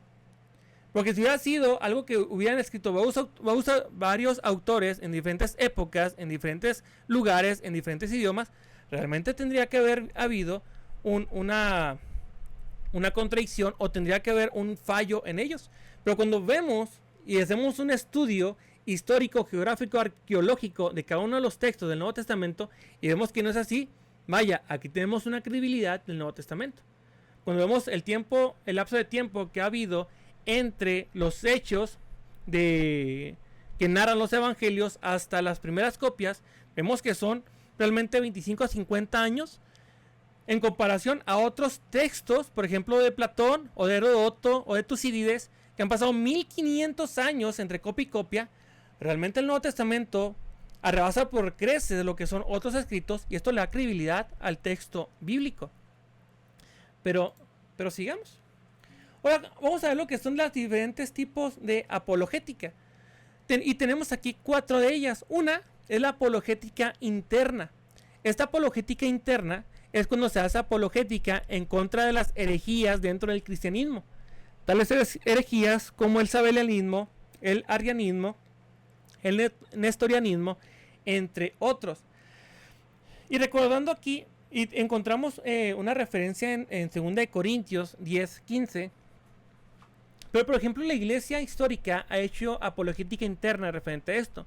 Porque si hubiera sido algo que hubieran escrito varios autores en diferentes épocas, en diferentes lugares, en diferentes idiomas, realmente tendría que haber habido una contradicción, o tendría que haber un fallo en ellos. Pero cuando vemos y hacemos un estudio histórico, geográfico, arqueológico de cada uno de los textos del Nuevo Testamento y vemos que no es así, vaya, aquí tenemos una credibilidad del Nuevo Testamento. Cuando vemos el lapso de tiempo que ha habido entre los hechos que narran los evangelios hasta las primeras copias, vemos que son realmente 25 a 50 años en comparación a otros textos, por ejemplo de Platón o de Heródoto o de Tucídides, que han pasado 1500 años entre copia y copia. Realmente el Nuevo Testamento arrebasa por creces lo que son otros escritos, y esto le da credibilidad al texto bíblico. Pero sigamos. Ahora vamos a ver lo que son los diferentes tipos de apologética. Y tenemos aquí 4 de ellas. Una es la apologética interna. Esta apologética interna es cuando se hace apologética en contra de las herejías dentro del cristianismo. Tales herejías como el sabelianismo, el arrianismo, el nestorianismo, entre otros. Y recordando aquí, encontramos una referencia en 2 Corintios 10:15. Pero por ejemplo, la iglesia histórica ha hecho apologética interna referente a esto.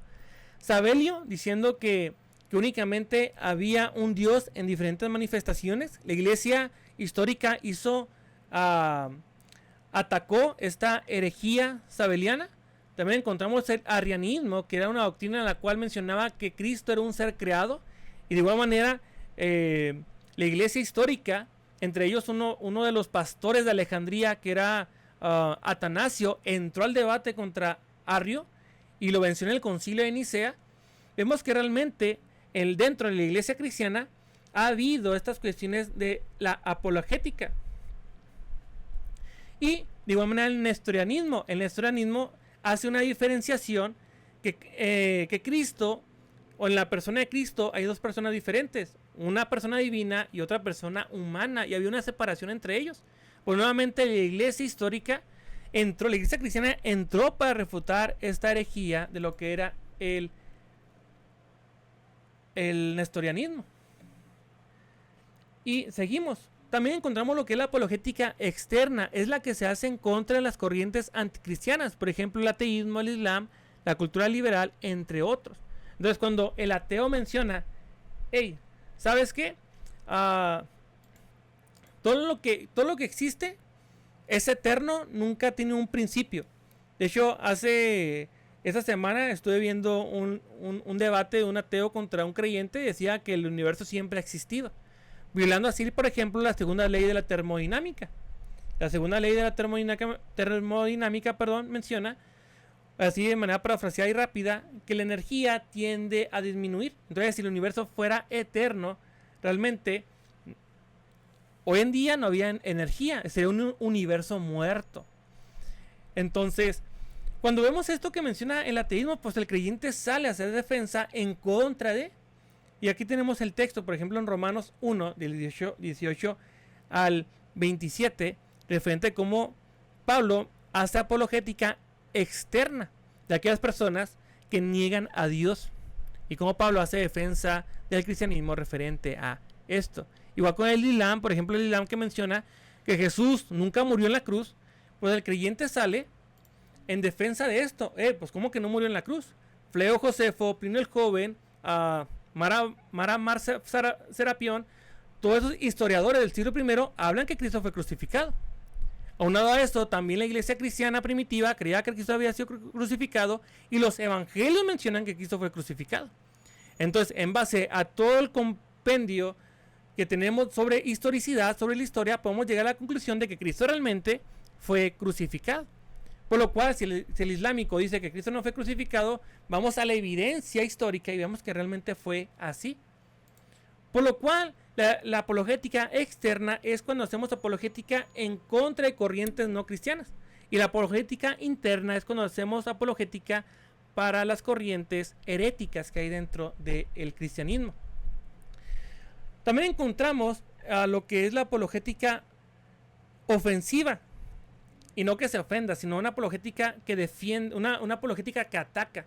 Sabelio diciendo que únicamente había un Dios en diferentes manifestaciones. La iglesia histórica atacó esta herejía sabeliana. También encontramos el arrianismo, que era una doctrina en la cual mencionaba que Cristo era un ser creado. Y de igual manera, la iglesia histórica, entre ellos uno de los pastores de Alejandría, que era Atanasio, entró al debate contra Arrio y lo venció en el concilio de Nicea. Vemos que realmente dentro de la iglesia cristiana ha habido estas cuestiones de la apologética. Y de igual manera el nestorianismo hace una diferenciación que Cristo, o en la persona de Cristo hay 2 personas diferentes, una persona divina y otra persona humana, y había una separación entre ellos. Pues nuevamente la iglesia histórica la iglesia cristiana entró para refutar esta herejía de lo que era el nestorianismo. Y seguimos. también encontramos lo que es la apologética externa, es la que se hace en contra de las corrientes anticristianas, por ejemplo el ateísmo, el islam, la cultura liberal, entre otros. Entonces cuando el ateo menciona, hey, ¿sabes qué? Todo lo que existe es eterno, nunca tiene un principio. De hecho, esta semana estuve viendo un debate de un ateo contra un creyente y decía que el universo siempre ha existido, violando así, por ejemplo, la segunda ley de la termodinámica. La segunda ley de la termodinámica, menciona, así de manera parafraseada y rápida, que la energía tiende a disminuir. Entonces, si el universo fuera eterno, realmente, hoy en día no había energía, sería un universo muerto. Entonces, cuando vemos esto que menciona el ateísmo, pues el creyente sale a hacer defensa en contra de. Y aquí tenemos el texto, por ejemplo, en Romanos 1, del 18 al 27, referente a cómo Pablo hace apologética externa de aquellas personas que niegan a Dios. Y cómo Pablo hace defensa del cristianismo referente a esto. Igual con el Islam, por ejemplo, el Islam que menciona que Jesús nunca murió en la cruz, pues el creyente sale en defensa de esto. Pues ¿cómo que no murió en la cruz? Fleo Josefo, Plinio el Joven, Mar Serapión, todos esos historiadores del siglo I hablan que Cristo fue crucificado. Aunado a esto, también la iglesia cristiana primitiva creía que Cristo había sido crucificado y los evangelios mencionan que Cristo fue crucificado. Entonces, en base a todo el compendio que tenemos sobre historicidad, sobre la historia, podemos llegar a la conclusión de que Cristo realmente fue crucificado. Por lo cual, si el islámico dice que Cristo no fue crucificado, vamos a la evidencia histórica y vemos que realmente fue así. Por lo cual, la apologética externa es cuando hacemos apologética en contra de corrientes no cristianas. Y la apologética interna es cuando hacemos apologética para las corrientes heréticas que hay dentro del cristianismo. También encontramos lo que es la apologética ofensiva. Y no que se ofenda, sino una apologética que defiende, una apologética que ataca.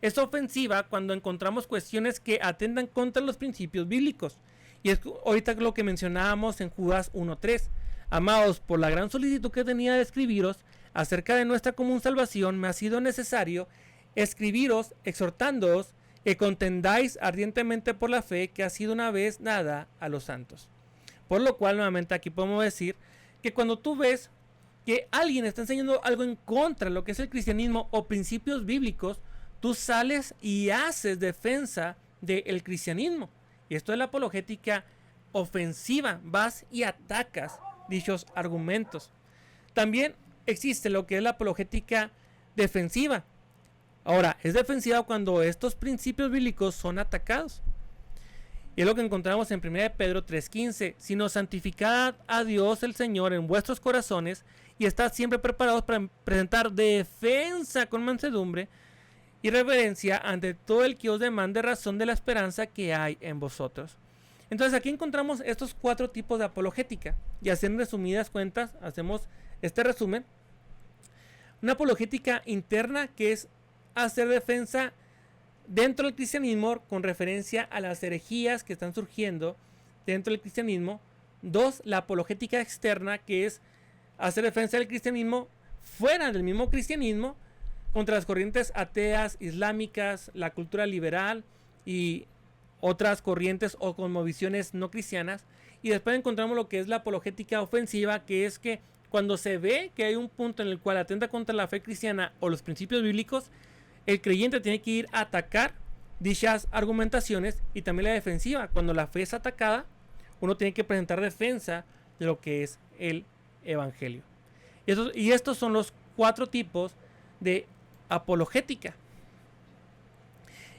Es ofensiva cuando encontramos cuestiones que atentan contra los principios bíblicos. Y es ahorita lo que mencionábamos en Judas 1:3. Amados, por la gran solicitud que tenía de escribiros acerca de nuestra común salvación, me ha sido necesario escribiros exhortándoos que contendáis ardientemente por la fe que ha sido una vez dada a los santos. Por lo cual, nuevamente aquí podemos decir que cuando tú ves que alguien está enseñando algo en contra de lo que es el cristianismo o principios bíblicos, tú sales y haces defensa del cristianismo. Y esto es la apologética ofensiva, vas y atacas dichos argumentos. También existe lo que es la apologética defensiva. Ahora, es defensiva cuando estos principios bíblicos son atacados. Y es lo que encontramos en 1 Pedro 3:15. Sino santificad a Dios el Señor en vuestros corazones y estad siempre preparados para presentar defensa con mansedumbre y reverencia ante todo el que os demande razón de la esperanza que hay en vosotros. Entonces aquí encontramos estos 4 tipos de apologética. Y así en resumidas cuentas hacemos este resumen. Una apologética interna, que es hacer defensa dentro del cristianismo con referencia a las herejías que están surgiendo dentro del cristianismo. 2, la apologética externa, que es hacer defensa del cristianismo fuera del mismo cristianismo contra las corrientes ateas, islámicas, la cultura liberal y otras corrientes o cosmovisiones no cristianas. Y después encontramos lo que es la apologética ofensiva, que es que cuando se ve que hay un punto en el cual atenta contra la fe cristiana o los principios bíblicos, el creyente tiene que ir a atacar dichas argumentaciones. Y también la defensiva, cuando la fe es atacada, uno tiene que presentar defensa de lo que es el evangelio. Y estos son los 4 tipos de apologética.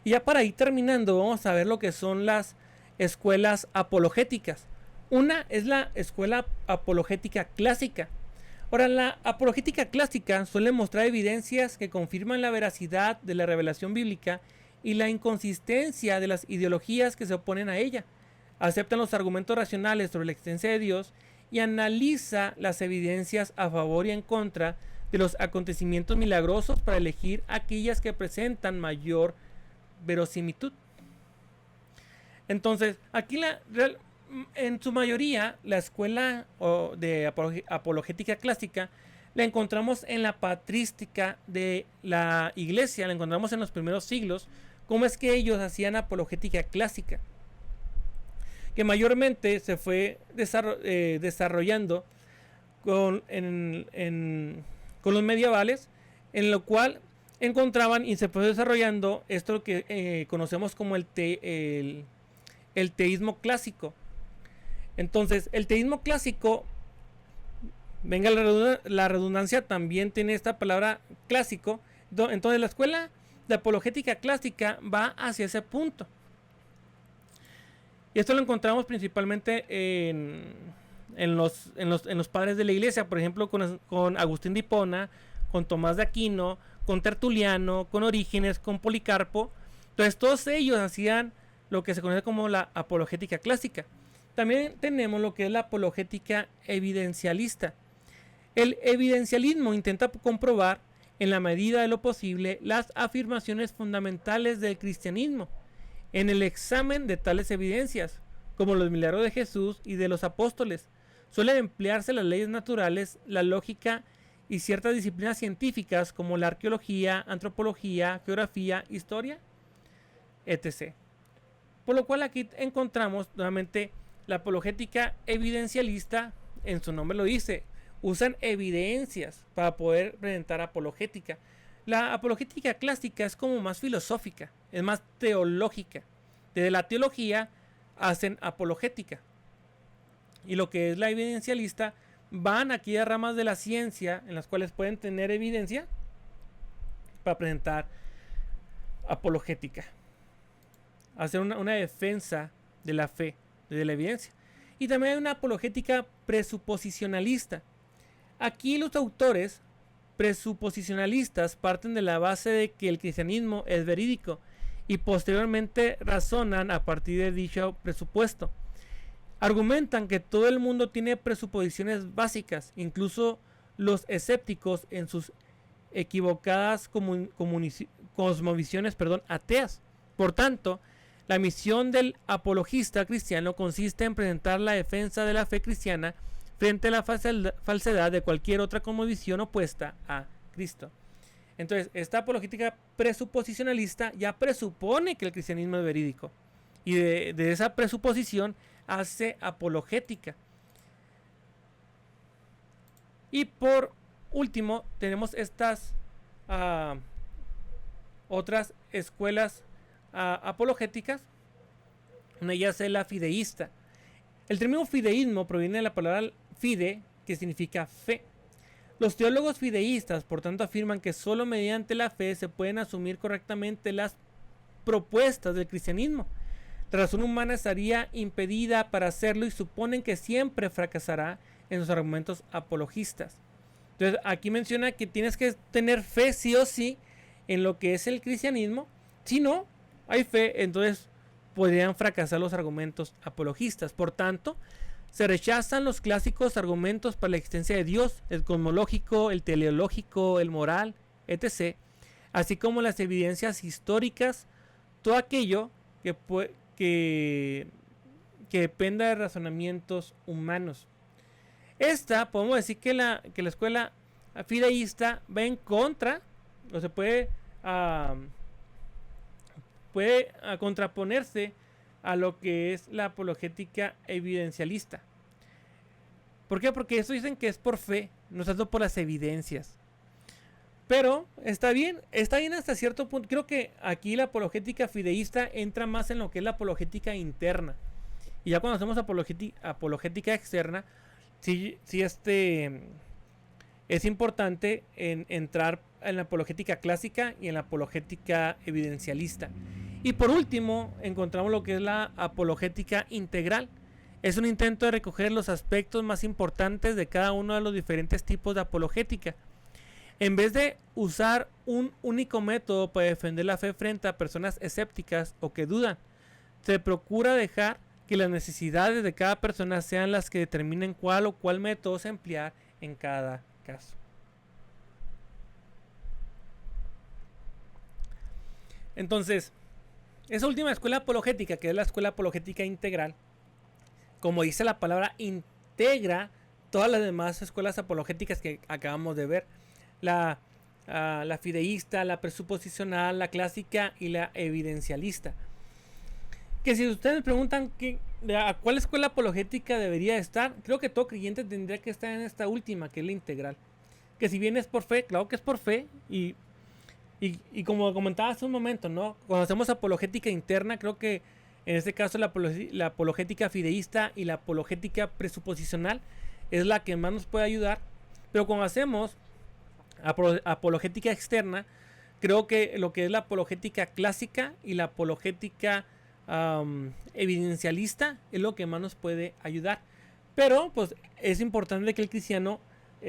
Y ya para ir terminando, vamos a ver lo que son las escuelas apologéticas. Una es la escuela apologética clásica. Ahora, la apologética clásica suele mostrar evidencias que confirman la veracidad de la revelación bíblica y la inconsistencia de las ideologías que se oponen a ella. Aceptan los argumentos racionales sobre la existencia de Dios y analiza las evidencias a favor y en contra de los acontecimientos milagrosos para elegir aquellas que presentan mayor verosimilitud. Entonces, aquí En su mayoría, la escuela de apologética clásica la encontramos en la patrística de la iglesia, la encontramos en los primeros siglos, cómo es que ellos hacían apologética clásica, que mayormente se fue desarrollando con los medievales, en lo cual encontraban y se fue desarrollando esto que conocemos como el teísmo clásico. Entonces, el teísmo clásico, venga la redundancia, también tiene esta palabra clásico. Entonces, la escuela de apologética clásica va hacia ese punto. Y esto lo encontramos principalmente en los padres de la iglesia, por ejemplo, con Agustín de Hipona, con Tomás de Aquino, con Tertuliano, con Orígenes, con Policarpo. Entonces, todos ellos hacían lo que se conoce como la apologética clásica. También tenemos lo que es la apologética evidencialista. El evidencialismo intenta comprobar, en la medida de lo posible, las afirmaciones fundamentales del cristianismo en el examen de tales evidencias, como los milagros de Jesús y de los apóstoles. Suelen emplearse las leyes naturales, la lógica y ciertas disciplinas científicas como la arqueología, antropología, geografía, historia, etc. Por lo cual aquí encontramos nuevamente la apologética evidencialista, en su nombre lo dice, usan evidencias para poder presentar apologética. La apologética clásica es como más filosófica, es más teológica. Desde la teología hacen apologética. Y lo que es la evidencialista, van aquí a ramas de la ciencia en las cuales pueden tener evidencia para presentar apologética. Hacer una defensa de la fe, de la evidencia. Y también hay una apologética presuposicionalista. Aquí los autores presuposicionalistas parten de la base de que el cristianismo es verídico y posteriormente razonan a partir de dicho presupuesto. Argumentan que todo el mundo tiene presuposiciones básicas, incluso los escépticos en sus equivocadas cosmovisiones ateas. Por tanto, la misión del apologista cristiano consiste en presentar la defensa de la fe cristiana frente a la falsedad de cualquier otra cosmovisión opuesta a Cristo. Entonces, esta apologética presuposicionalista ya presupone que el cristianismo es verídico. Y de esa presuposición hace apologética. Y por último, tenemos estas otras escuelas apologéticas. Una de ellas es la fideísta. El término fideísmo proviene de la palabra fide, que significa fe. Los teólogos fideístas, por tanto, afirman que solo mediante la fe se pueden asumir correctamente las propuestas del cristianismo. La razón humana estaría impedida para hacerlo y suponen que siempre fracasará en sus argumentos apologistas. Entonces, aquí menciona que tienes que tener fe sí o sí en lo que es el cristianismo. Si no hay fe, entonces podrían fracasar los argumentos apologistas. Por tanto, se rechazan los clásicos argumentos para la existencia de Dios, el cosmológico, el teleológico, el moral, etc., así como las evidencias históricas, todo aquello que dependa de razonamientos humanos. Esta, podemos decir que la escuela fideísta va en contra, o se puede contraponerse a lo que es la apologética evidencialista. ¿Por qué? Porque eso dicen que es por fe, no tanto por las evidencias. Pero está bien hasta cierto punto. Creo que aquí la apologética fideísta entra más en lo que es la apologética interna. Y ya cuando hacemos apologética externa, sí es importante entrar en la apologética clásica y en la apologética evidencialista. Y por último, encontramos lo que es la apologética integral. Es un intento de recoger los aspectos más importantes de cada uno de los diferentes tipos de apologética. En vez de usar un único método para defender la fe frente a personas escépticas o que dudan, se procura dejar que las necesidades de cada persona sean las que determinen cuál método se emplear en cada caso. Entonces, esa última escuela apologética, que es la escuela apologética integral, como dice la palabra, integra todas las demás escuelas apologéticas que acabamos de ver. La fideísta, la presuposicional, la clásica y la evidencialista. Que si ustedes me preguntan a cuál escuela apologética debería estar, creo que todo creyente tendría que estar en esta última, que es la integral. Que si bien es por fe, claro que es por fe, y como comentaba hace un momento, ¿no? Cuando hacemos apologética interna, creo que en este caso la apologética fideísta y la apologética presuposicional es la que más nos puede ayudar. Pero cuando hacemos apologética externa, creo que lo que es la apologética clásica y la apologética evidencialista es lo que más nos puede ayudar. Pero pues es importante que el cristiano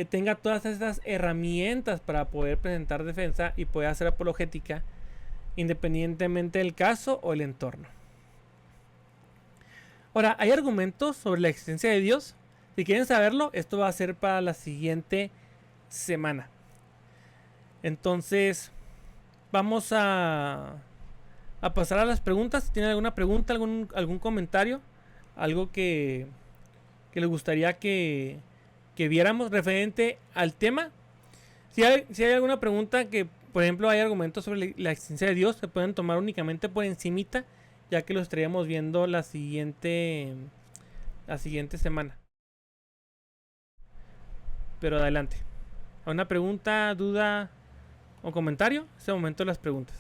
tenga todas estas herramientas para poder presentar defensa y poder hacer apologética independientemente del caso o el entorno. Ahora, hay argumentos sobre la existencia de Dios. Si quieren saberlo, esto va a ser para la siguiente semana. Entonces, vamos a pasar a las preguntas. Si tienen alguna pregunta, algún comentario, algo que les gustaría que viéramos referente al tema. Si hay alguna pregunta que, por ejemplo, hay argumentos sobre la existencia de Dios, se pueden tomar únicamente por encimita, ya que lo estaríamos viendo la siguiente semana. Pero adelante. ¿Alguna pregunta, duda o comentario? Es el momento de las preguntas.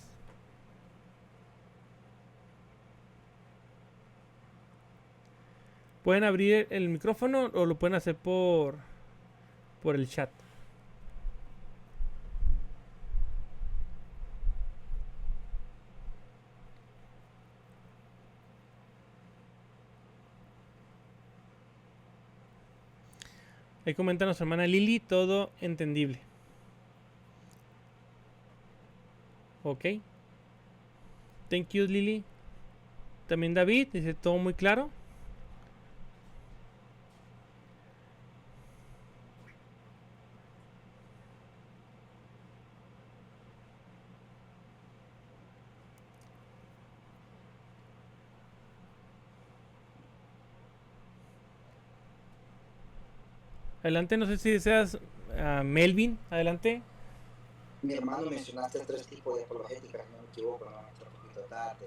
Pueden abrir el micrófono o lo pueden hacer por el chat. Ahí comenta nuestra hermana Lili, todo entendible. Ok. Thank you, Lili. También David dice todo muy claro. Adelante, no sé si deseas Melvin, adelante. Mi hermano, mencionaste 3 tipos de apologética, si no me equivoco, no me entró un poquito tarde.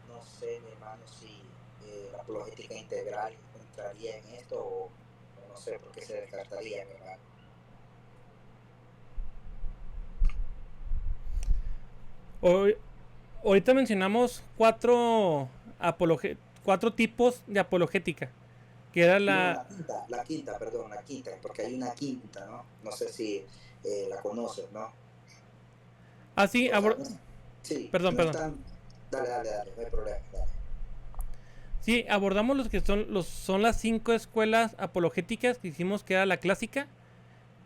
No sé, mi hermano, si la apologética integral entraría en esto o no sé por qué se descartaría, mi hermano. Ahorita mencionamos 4 tipos de apologética. Que era la quinta, porque hay una quinta, ¿no? No sé si la conoces, ¿no? Ah, sí, sí, perdón. Dale, no hay problema, dale. Sí, abordamos los que son las 5 escuelas apologéticas. Que dijimos que era la clásica,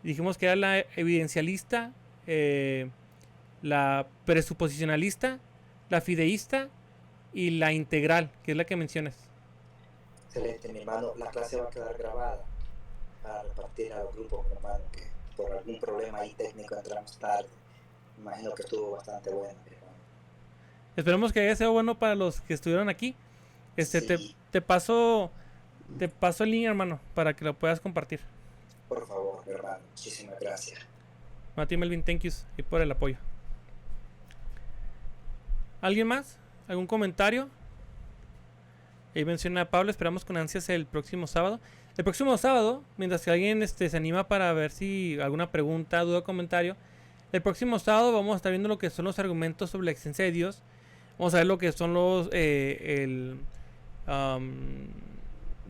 dijimos que era la evidencialista, la presuposicionalista, la fideísta y la integral, que es la que mencionas. Excelente, mi hermano. La clase va a quedar grabada para repartir a los grupos, mi hermano, que por algún problema ahí técnico entramos tarde. Me imagino que estuvo bastante bueno, mi hermano. Esperemos que haya sido bueno para los que estuvieron aquí. Sí. Te paso el link, hermano, para que lo puedas compartir. Por favor, mi hermano. Muchísimas gracias. Mati Melvin, thank you y por el apoyo. ¿Alguien más? ¿Algún comentario? Ahí menciona a Pablo, esperamos con ansias el próximo sábado. El próximo sábado, mientras que alguien se anima para ver si alguna pregunta, duda o comentario, el próximo sábado vamos a estar viendo lo que son los argumentos sobre la existencia de Dios. Vamos a ver lo que son los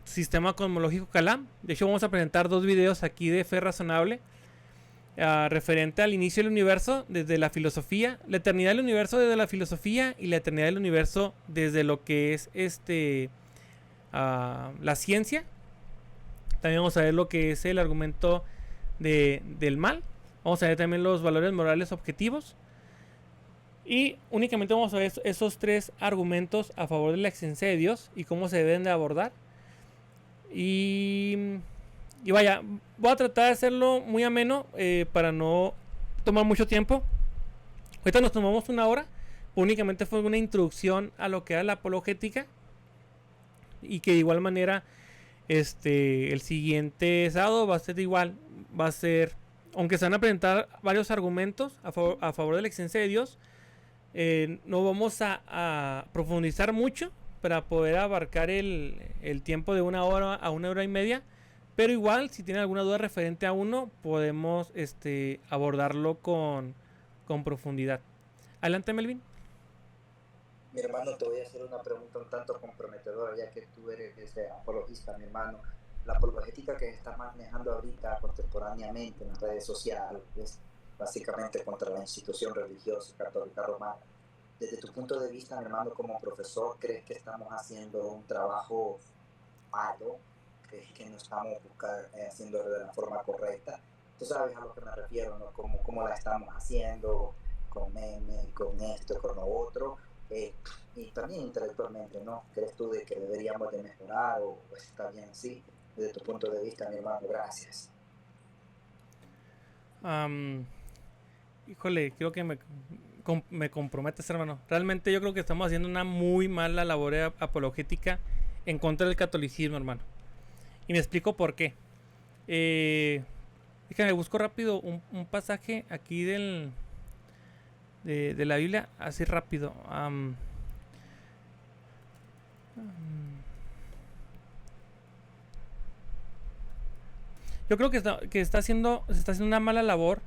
sistema cosmológico Calam. De hecho, vamos a presentar 2 videos aquí de fe razonable referente al inicio del universo desde la filosofía, la eternidad del universo desde la filosofía y la eternidad del universo desde lo que es la ciencia. También vamos a ver lo que es el argumento del mal. Vamos a ver también los valores morales objetivos. Y únicamente vamos a ver esos 3 argumentos a favor de la existencia de Dios y cómo se deben de abordar. Y vaya, voy a tratar de hacerlo muy ameno para no tomar mucho tiempo. Ahorita nos tomamos 1 hora. Únicamente fue una introducción a lo que era la apologética. Y que de igual manera El siguiente sábado va a ser igual. Va a ser, aunque se van a presentar varios argumentos a favor de la existencia de Dios, no vamos a profundizar mucho para poder abarcar el tiempo de 1 hora a 1 hora y media. Pero igual, si tienen alguna duda referente a uno, podemos abordarlo con profundidad. Adelante, Melvin. Mi hermano, te voy a hacer una pregunta un tanto comprometedora, ya que tú eres apologista, mi hermano. La apologética que se está manejando ahorita contemporáneamente en las redes sociales es básicamente contra la institución religiosa católica romana. Desde tu punto de vista, mi hermano, como profesor, ¿crees que estamos haciendo un trabajo malo? ¿Crees que no estamos haciendo de la forma correcta? Tú sabes a lo que me refiero, ¿no? ¿Cómo la estamos haciendo? Con memes, con esto, con lo otro. Y también intelectualmente, ¿no? ¿Crees tú de que deberíamos de mejorar o está bien así? Desde tu punto de vista, mi hermano, gracias. Híjole, creo que me comprometes, hermano. Realmente yo creo que estamos haciendo una muy mala labor apologética en contra del catolicismo, hermano. Y me explico por qué. Déjame, busco rápido un pasaje aquí de la Biblia, así rápido. Yo creo que se está haciendo una mala labor.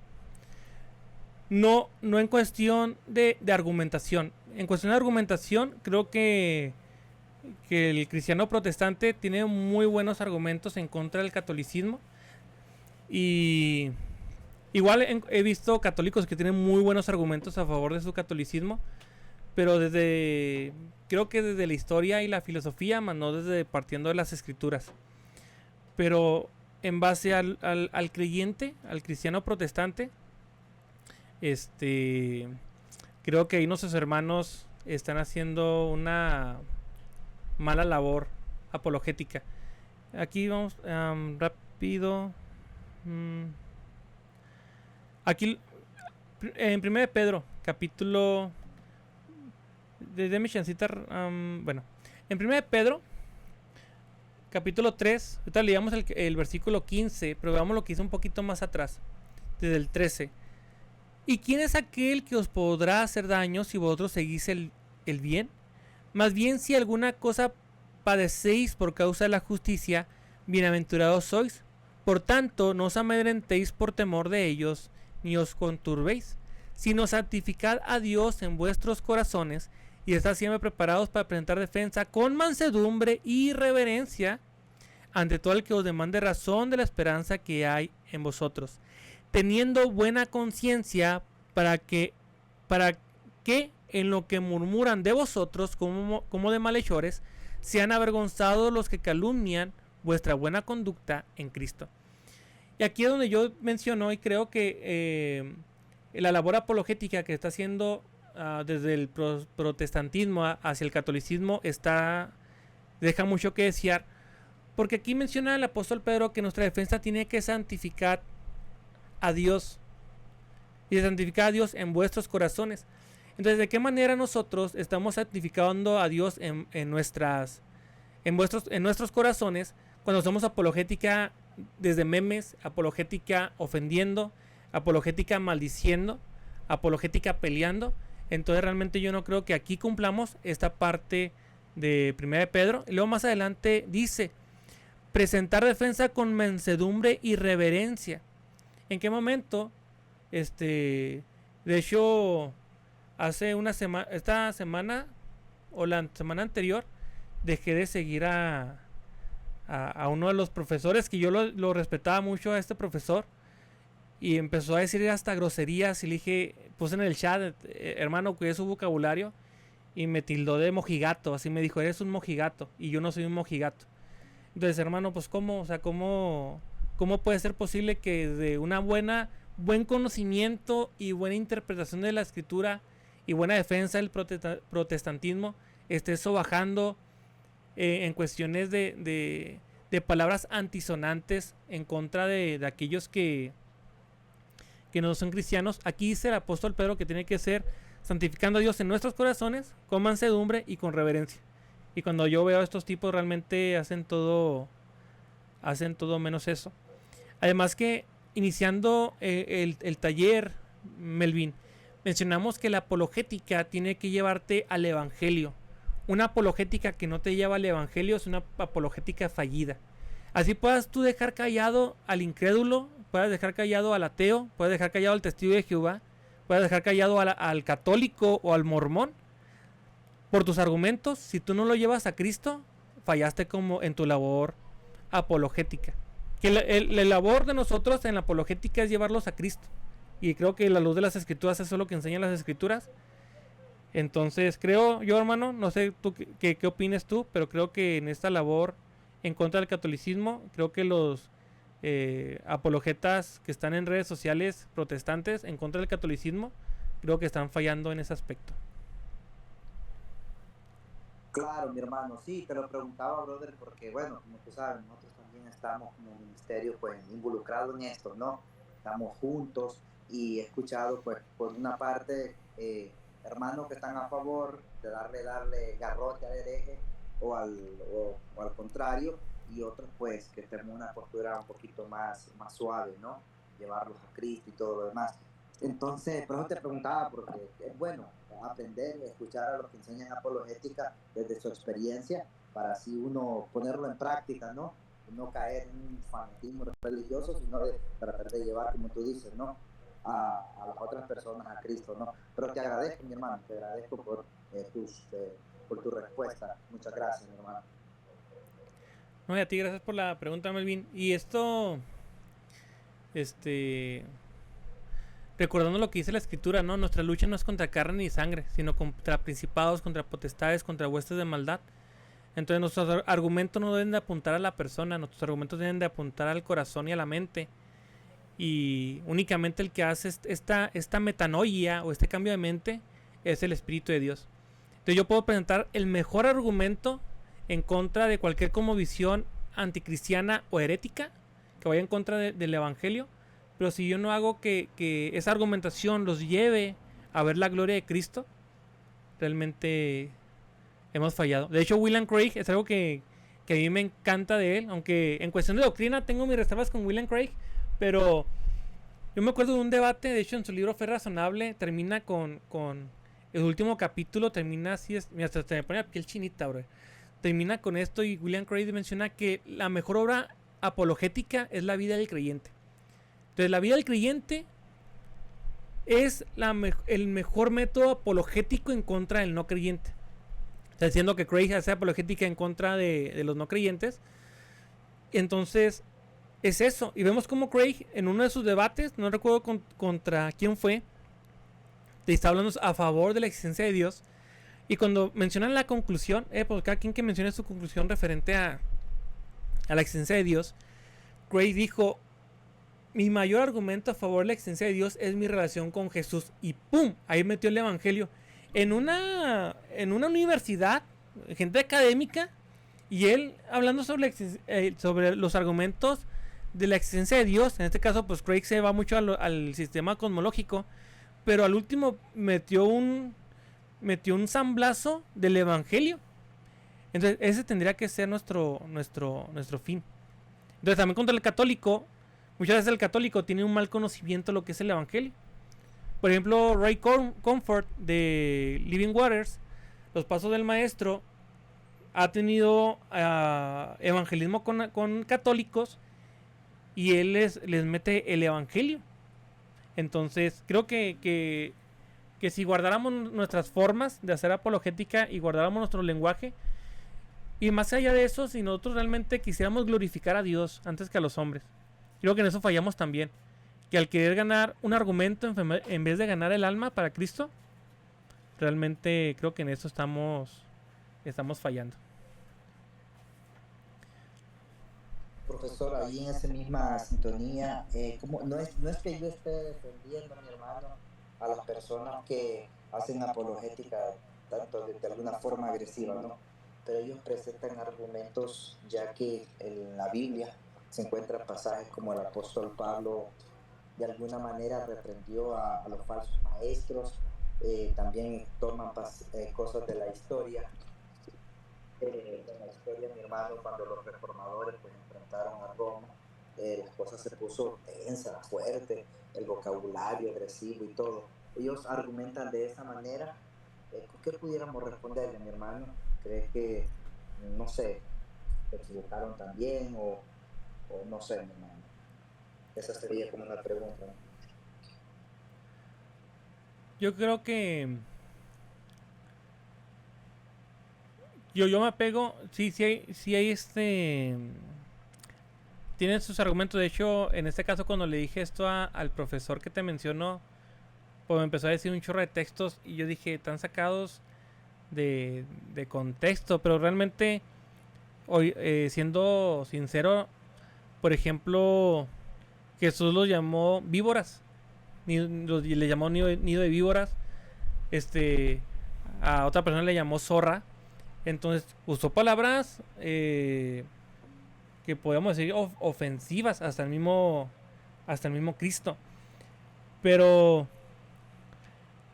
No en cuestión de argumentación. En cuestión de argumentación, creo que el cristiano protestante tiene muy buenos argumentos en contra del catolicismo. Y igual he visto católicos que tienen muy buenos argumentos a favor de su catolicismo. Pero creo que desde la historia y la filosofía, más no desde partiendo de las escrituras. Pero en base al creyente, al cristiano protestante, creo que ahí nuestros hermanos están haciendo una mala labor apologética. Aquí vamos rápido. Aquí en 1 de Pedro, capítulo... Déjame chancita. Bueno, en 1 de Pedro, capítulo 3, ahorita leíamos el versículo 15, pero veamos lo que hizo un poquito más atrás, desde el 13. ¿Y quién es aquel que os podrá hacer daño si vosotros seguís el bien? Más bien, si alguna cosa padecéis por causa de la justicia, bienaventurados sois. Por tanto, no os amedrentéis por temor de ellos, ni os conturbéis, sino santificad a Dios en vuestros corazones, y estad siempre preparados para presentar defensa con mansedumbre y reverencia ante todo el que os demande razón de la esperanza que hay en vosotros, teniendo buena conciencia, para que en lo que murmuran de vosotros como de malhechores, sean avergonzados los que calumnian vuestra buena conducta en Cristo. Y aquí es donde yo menciono y creo que la labor apologética que está haciendo desde el protestantismo hacia el catolicismo deja mucho que desear, porque aquí menciona el apóstol Pedro que nuestra defensa tiene que santificar a Dios, y santificar a Dios en vuestros corazones. Entonces, ¿de qué manera nosotros estamos santificando a Dios en nuestros corazones cuando hacemos apologética desde memes, apologética ofendiendo, apologética maldiciendo, apologética peleando? Entonces realmente yo no creo que aquí cumplamos esta parte de 1 de Pedro. Y luego más adelante dice, presentar defensa con mansedumbre y reverencia. ¿En qué momento? De hecho, hace esta semana o la semana anterior, dejé de seguir a uno de los profesores, que yo lo respetaba mucho a este profesor, y empezó a decir hasta groserías, y le dije, puse en el chat, hermano, cuide su vocabulario, y me tildó de mojigato, así me dijo, eres un mojigato, y yo no soy un mojigato. Entonces, hermano, pues ¿cómo? O sea, ¿cómo puede ser posible que de buen conocimiento y buena interpretación de la escritura y buena defensa del protestantismo estés sobajando en cuestiones de palabras antisonantes en contra de aquellos que no son cristianos? Aquí dice el apóstol Pedro que tiene que ser santificando a Dios en nuestros corazones con mansedumbre y con reverencia. Y cuando yo veo a estos tipos, realmente hacen todo hacen todo menos eso. Además que iniciando el taller, Melvin, mencionamos que la apologética tiene que llevarte al evangelio. Una apologética que no te lleva al evangelio es una apologética fallida. Así puedas tú dejar callado al incrédulo, puedes dejar callado al ateo, puedes dejar callado al testigo de Jehová, puedes dejar callado al católico o al mormón. Por tus argumentos, si tú no lo llevas a Cristo, fallaste como en tu labor apologética. Que la labor de nosotros en la apologética es llevarlos a Cristo. Y creo que la luz de las escrituras, eso es lo que enseñan las escrituras. Entonces creo yo, hermano, no sé tú qué opines tú, pero creo que en esta labor en contra del catolicismo, creo que los apologetas que están en redes sociales protestantes en contra del catolicismo, creo que están fallando en ese aspecto. Claro, mi hermano, sí, te lo preguntaba, brother, porque bueno, como tú sabes, nosotros también estamos como ministerio pues involucrados en esto, ¿no? Estamos juntos y he escuchado pues por una parte hermanos que están a favor de darle garrote al hereje o al contrario, y otros pues que tenemos una postura un poquito más suave, ¿no? Llevarlos a Cristo y todo lo demás. Entonces, por eso te preguntaba, porque es bueno aprender y escuchar a los que enseñan apologética desde su experiencia, para así uno ponerlo en práctica, ¿no? Y no caer en un fanatismo religioso, sino de tratar de llevar, como tú dices, ¿no? A las otras personas a Cristo, ¿no? Pero te agradezco, mi hermano, te agradezco por tu respuesta. Muchas gracias, mi hermano. No, y a ti gracias por la pregunta, Melvin. Y esto, recordando lo que dice la escritura, ¿no? Nuestra lucha no es contra carne ni sangre, sino contra principados, contra potestades, contra huestes de maldad. Entonces nuestros argumentos no deben de apuntar a la persona, nuestros argumentos deben de apuntar al corazón y a la mente. Y únicamente el que hace esta metanoia o este cambio de mente es el Espíritu de Dios. Entonces yo puedo presentar el mejor argumento en contra de cualquier como visión anticristiana o herética que vaya en contra del Evangelio. Pero si yo no hago que esa argumentación los lleve a ver la gloria de Cristo, realmente hemos fallado. De hecho, William Craig es algo que a mí me encanta de él. Aunque en cuestión de doctrina tengo mis reservas con William Craig. Pero yo me acuerdo de un debate, de hecho en su libro Fe Razonable, termina con el último capítulo, termina así, mira, hasta se me pone la piel chinita, bro. Termina con esto y William Craig menciona que la mejor obra apologética es la vida del creyente. Entonces la vida del creyente es el mejor método apologético en contra del no creyente. Está diciendo que Craig hace apologética en contra de los no creyentes. Entonces es eso. Y vemos como Craig en uno de sus debates, no recuerdo contra quién fue, está hablando a favor de la existencia de Dios. Y cuando mencionan la conclusión, pues cada quien que mencione su conclusión referente a la existencia de Dios, Craig dijo: mi mayor argumento a favor de la existencia de Dios es mi relación con Jesús. Y ¡pum! Ahí metió el evangelio. En una universidad, gente académica, y él hablando sobre los argumentos de la existencia de Dios. En este caso, pues Craig se va mucho al sistema cosmológico, pero al último metió un samblazo del evangelio. Entonces ese tendría que ser nuestro fin. Entonces también contra el católico, muchas veces el católico tiene un mal conocimiento de lo que es el evangelio. Por ejemplo, Ray Comfort de Living Waters, Los Pasos del Maestro, ha tenido evangelismo con católicos y él les mete el evangelio. Entonces creo que si guardáramos nuestras formas de hacer apologética y guardáramos nuestro lenguaje, y más allá de eso, si nosotros realmente quisiéramos glorificar a Dios antes que a los hombres, creo que en eso fallamos también. Que al querer ganar un argumento en vez de ganar el alma para Cristo, realmente creo que en eso estamos fallando. Profesor, ahí en esa misma sintonía, no es que yo esté defendiendo, mi hermano, a las personas que hacen apologética tanto de alguna forma agresiva, ¿no? Pero ellos presentan argumentos, ya que en la Biblia se encuentran pasajes como el apóstol Pablo de alguna manera reprendió a los falsos maestros. También toman cosas de la historia En la historia de mi hermano, cuando los reformadores pues enfrentaron a Roma, las cosas se puso tensa, fuerte, el vocabulario agresivo y todo. Ellos argumentan de esa manera. ¿Qué pudiéramos responderle, mi hermano? ¿Crees que, no sé, se equivocaron también o no sé, mi hermano? Esa sería como una pregunta, ¿no? Yo creo que yo me apego, sí hay tienen sus argumentos. De hecho, en este caso, cuando le dije esto al profesor que te mencionó, pues me empezó a decir un chorro de textos y yo dije, están sacados de contexto, pero realmente, hoy, siendo sincero, por ejemplo, Jesús los llamó víboras, le llamó nido de víboras, este, a otra persona le llamó zorra, entonces usó palabras que podemos decir ofensivas hasta el mismo Cristo, pero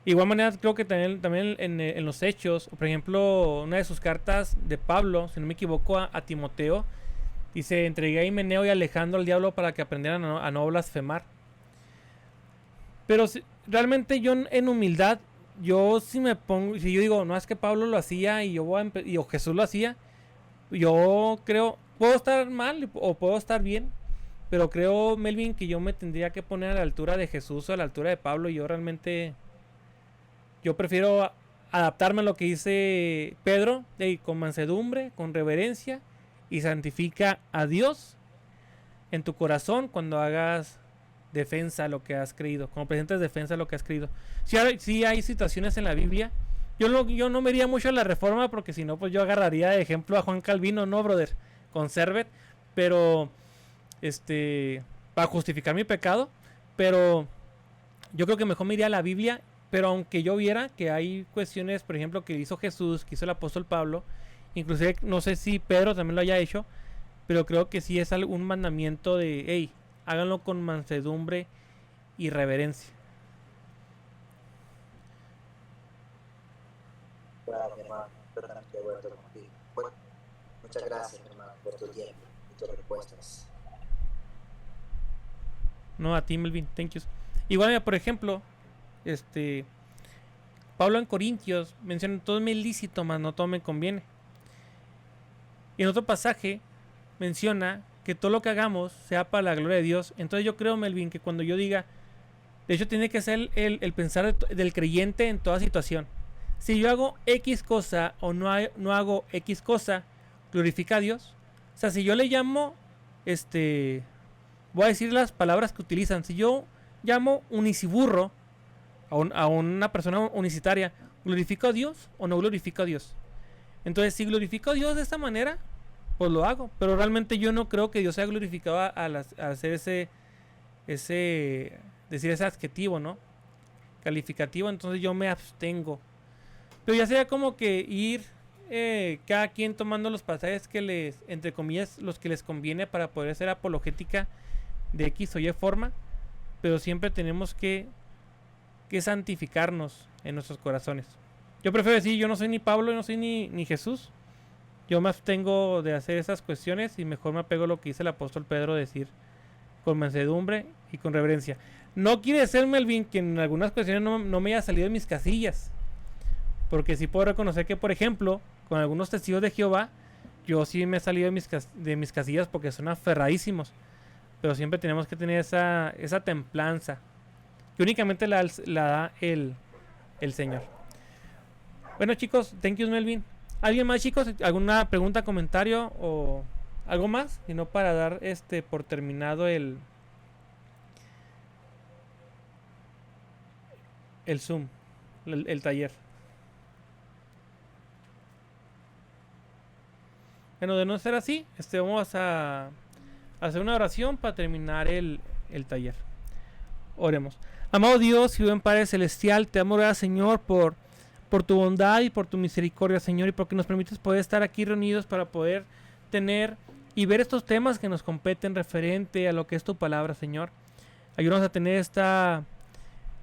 igual manera creo que también en los hechos, por ejemplo, una de sus cartas de Pablo, si no me equivoco, a Timoteo, dice, entregué a Himeneo y Alejandro al diablo para que aprendieran a no blasfemar. Pero si, realmente yo en humildad, yo si me pongo, si yo digo, no es que Pablo lo hacía y o Jesús lo hacía, yo creo, puedo estar mal o puedo estar bien, pero creo, Melvin, que yo me tendría que poner a la altura de Jesús o a la altura de Pablo. Yo realmente, yo prefiero adaptarme a lo que dice Pedro, con mansedumbre, con reverencia, y santifica a Dios en tu corazón cuando hagas defensa a lo que has creído, como presentes defensa a lo que has creído. Si hay situaciones en la Biblia, yo no me iría mucho a la reforma, porque si no, pues yo agarraría de ejemplo a Juan Calvino, no, brother, con Servet, pero para justificar mi pecado, pero yo creo que mejor me iría a la Biblia. Pero aunque yo viera que hay cuestiones, por ejemplo, que hizo Jesús, que hizo el apóstol Pablo, inclusive no sé si Pedro también lo haya hecho, pero creo que sí es un mandamiento de, hey, háganlo con mansedumbre y reverencia. Claro, mi hermano, totalmente de acuerdo contigo. Bueno, muchas gracias, mi hermano, por tu tiempo y tus respuestas. No, a ti, Melvin, thank you. Igual, mira, por ejemplo, este Pablo en Corintios menciona, todo me es lícito, mas no todo me conviene. Y en otro pasaje menciona que todo lo que hagamos sea para la gloria de Dios. Entonces yo creo, Melvin, que cuando yo diga, de hecho tiene que ser el pensar del creyente en toda situación. Si yo hago X cosa o no hago X cosa, glorifica a Dios. O sea, si yo le llamo, voy a decir las palabras que utilizan. Si yo llamo uniciburro a una persona unicitaria, ¿glorifico a Dios o no glorifico a Dios? Entonces, si glorifico a Dios de esta manera, pues lo hago. Pero realmente yo no creo que Dios sea glorificado al hacer decir ese adjetivo, ¿no? Calificativo. Entonces yo me abstengo. Pero ya sea como que ir cada quien tomando los pasajes que les, entre comillas, los que les conviene para poder hacer apologética de X o Y forma. Pero siempre tenemos que santificarnos en nuestros corazones. Yo prefiero decir, yo no soy ni Pablo, no soy ni Jesús. Yo me abstengo de hacer esas cuestiones y mejor me apego a lo que dice el apóstol Pedro, decir con mansedumbre y con reverencia. No quiere decir, Melvin, que en algunas cuestiones no me haya salido de mis casillas, porque sí puedo reconocer que, por ejemplo, con algunos testigos de Jehová, yo sí me he salido de mis casillas porque son aferradísimos, pero siempre tenemos que tener esa templanza que únicamente la da el Señor. Bueno, chicos, thank you, Melvin. ¿Alguien más, chicos? ¿Alguna pregunta, comentario o algo más? Y no, para dar por terminado el Zoom, el taller. Bueno, de no ser así, vamos a hacer una oración para terminar el taller. Oremos. Amado Dios y buen Padre Celestial, te amo, Señor, por tu bondad y por tu misericordia, Señor, y porque nos permites poder estar aquí reunidos para poder tener y ver estos temas que nos competen referente a lo que es tu palabra, Señor. Ayúdanos a tener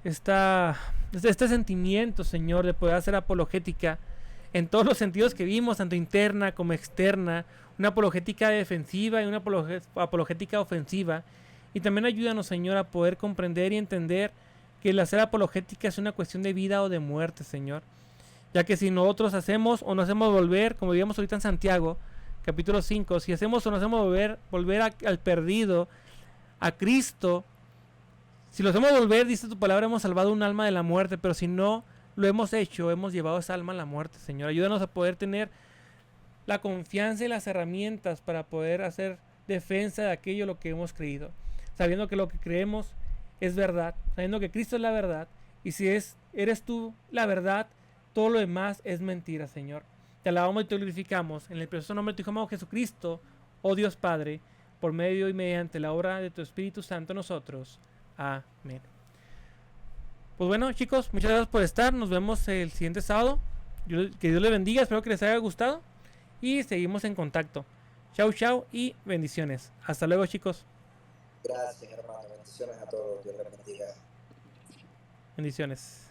este sentimiento, Señor, de poder hacer apologética en todos los sentidos que vimos, tanto interna como externa, una apologética defensiva y una apologética ofensiva. Y también ayúdanos, Señor, a poder comprender y entender que el hacer apologética es una cuestión de vida o de muerte, Señor. Ya que si nosotros hacemos o no hacemos volver, como digamos ahorita en Santiago, capítulo 5, si hacemos o no hacemos volver al perdido, a Cristo, si lo hacemos volver, dice tu palabra, hemos salvado un alma de la muerte, pero si no lo hemos hecho, hemos llevado esa alma a la muerte, Señor. Ayúdanos a poder tener la confianza y las herramientas para poder hacer defensa de aquello lo que hemos creído, sabiendo que lo que creemos es verdad, sabiendo que Cristo es la verdad, y si eres tú la verdad, todo lo demás es mentira, Señor. Te alabamos y te glorificamos en el precioso nombre de tu Hijo amado Jesucristo, oh Dios Padre, por medio y mediante la obra de tu Espíritu Santo en nosotros. Amén. Pues bueno, chicos, muchas gracias por estar. Nos vemos el siguiente sábado. Que Dios les bendiga, espero que les haya gustado y seguimos en contacto. Chau, chau y bendiciones. Hasta luego, chicos. Gracias, hermano. Bendiciones a todos. Dios les bendiga. Bendiciones.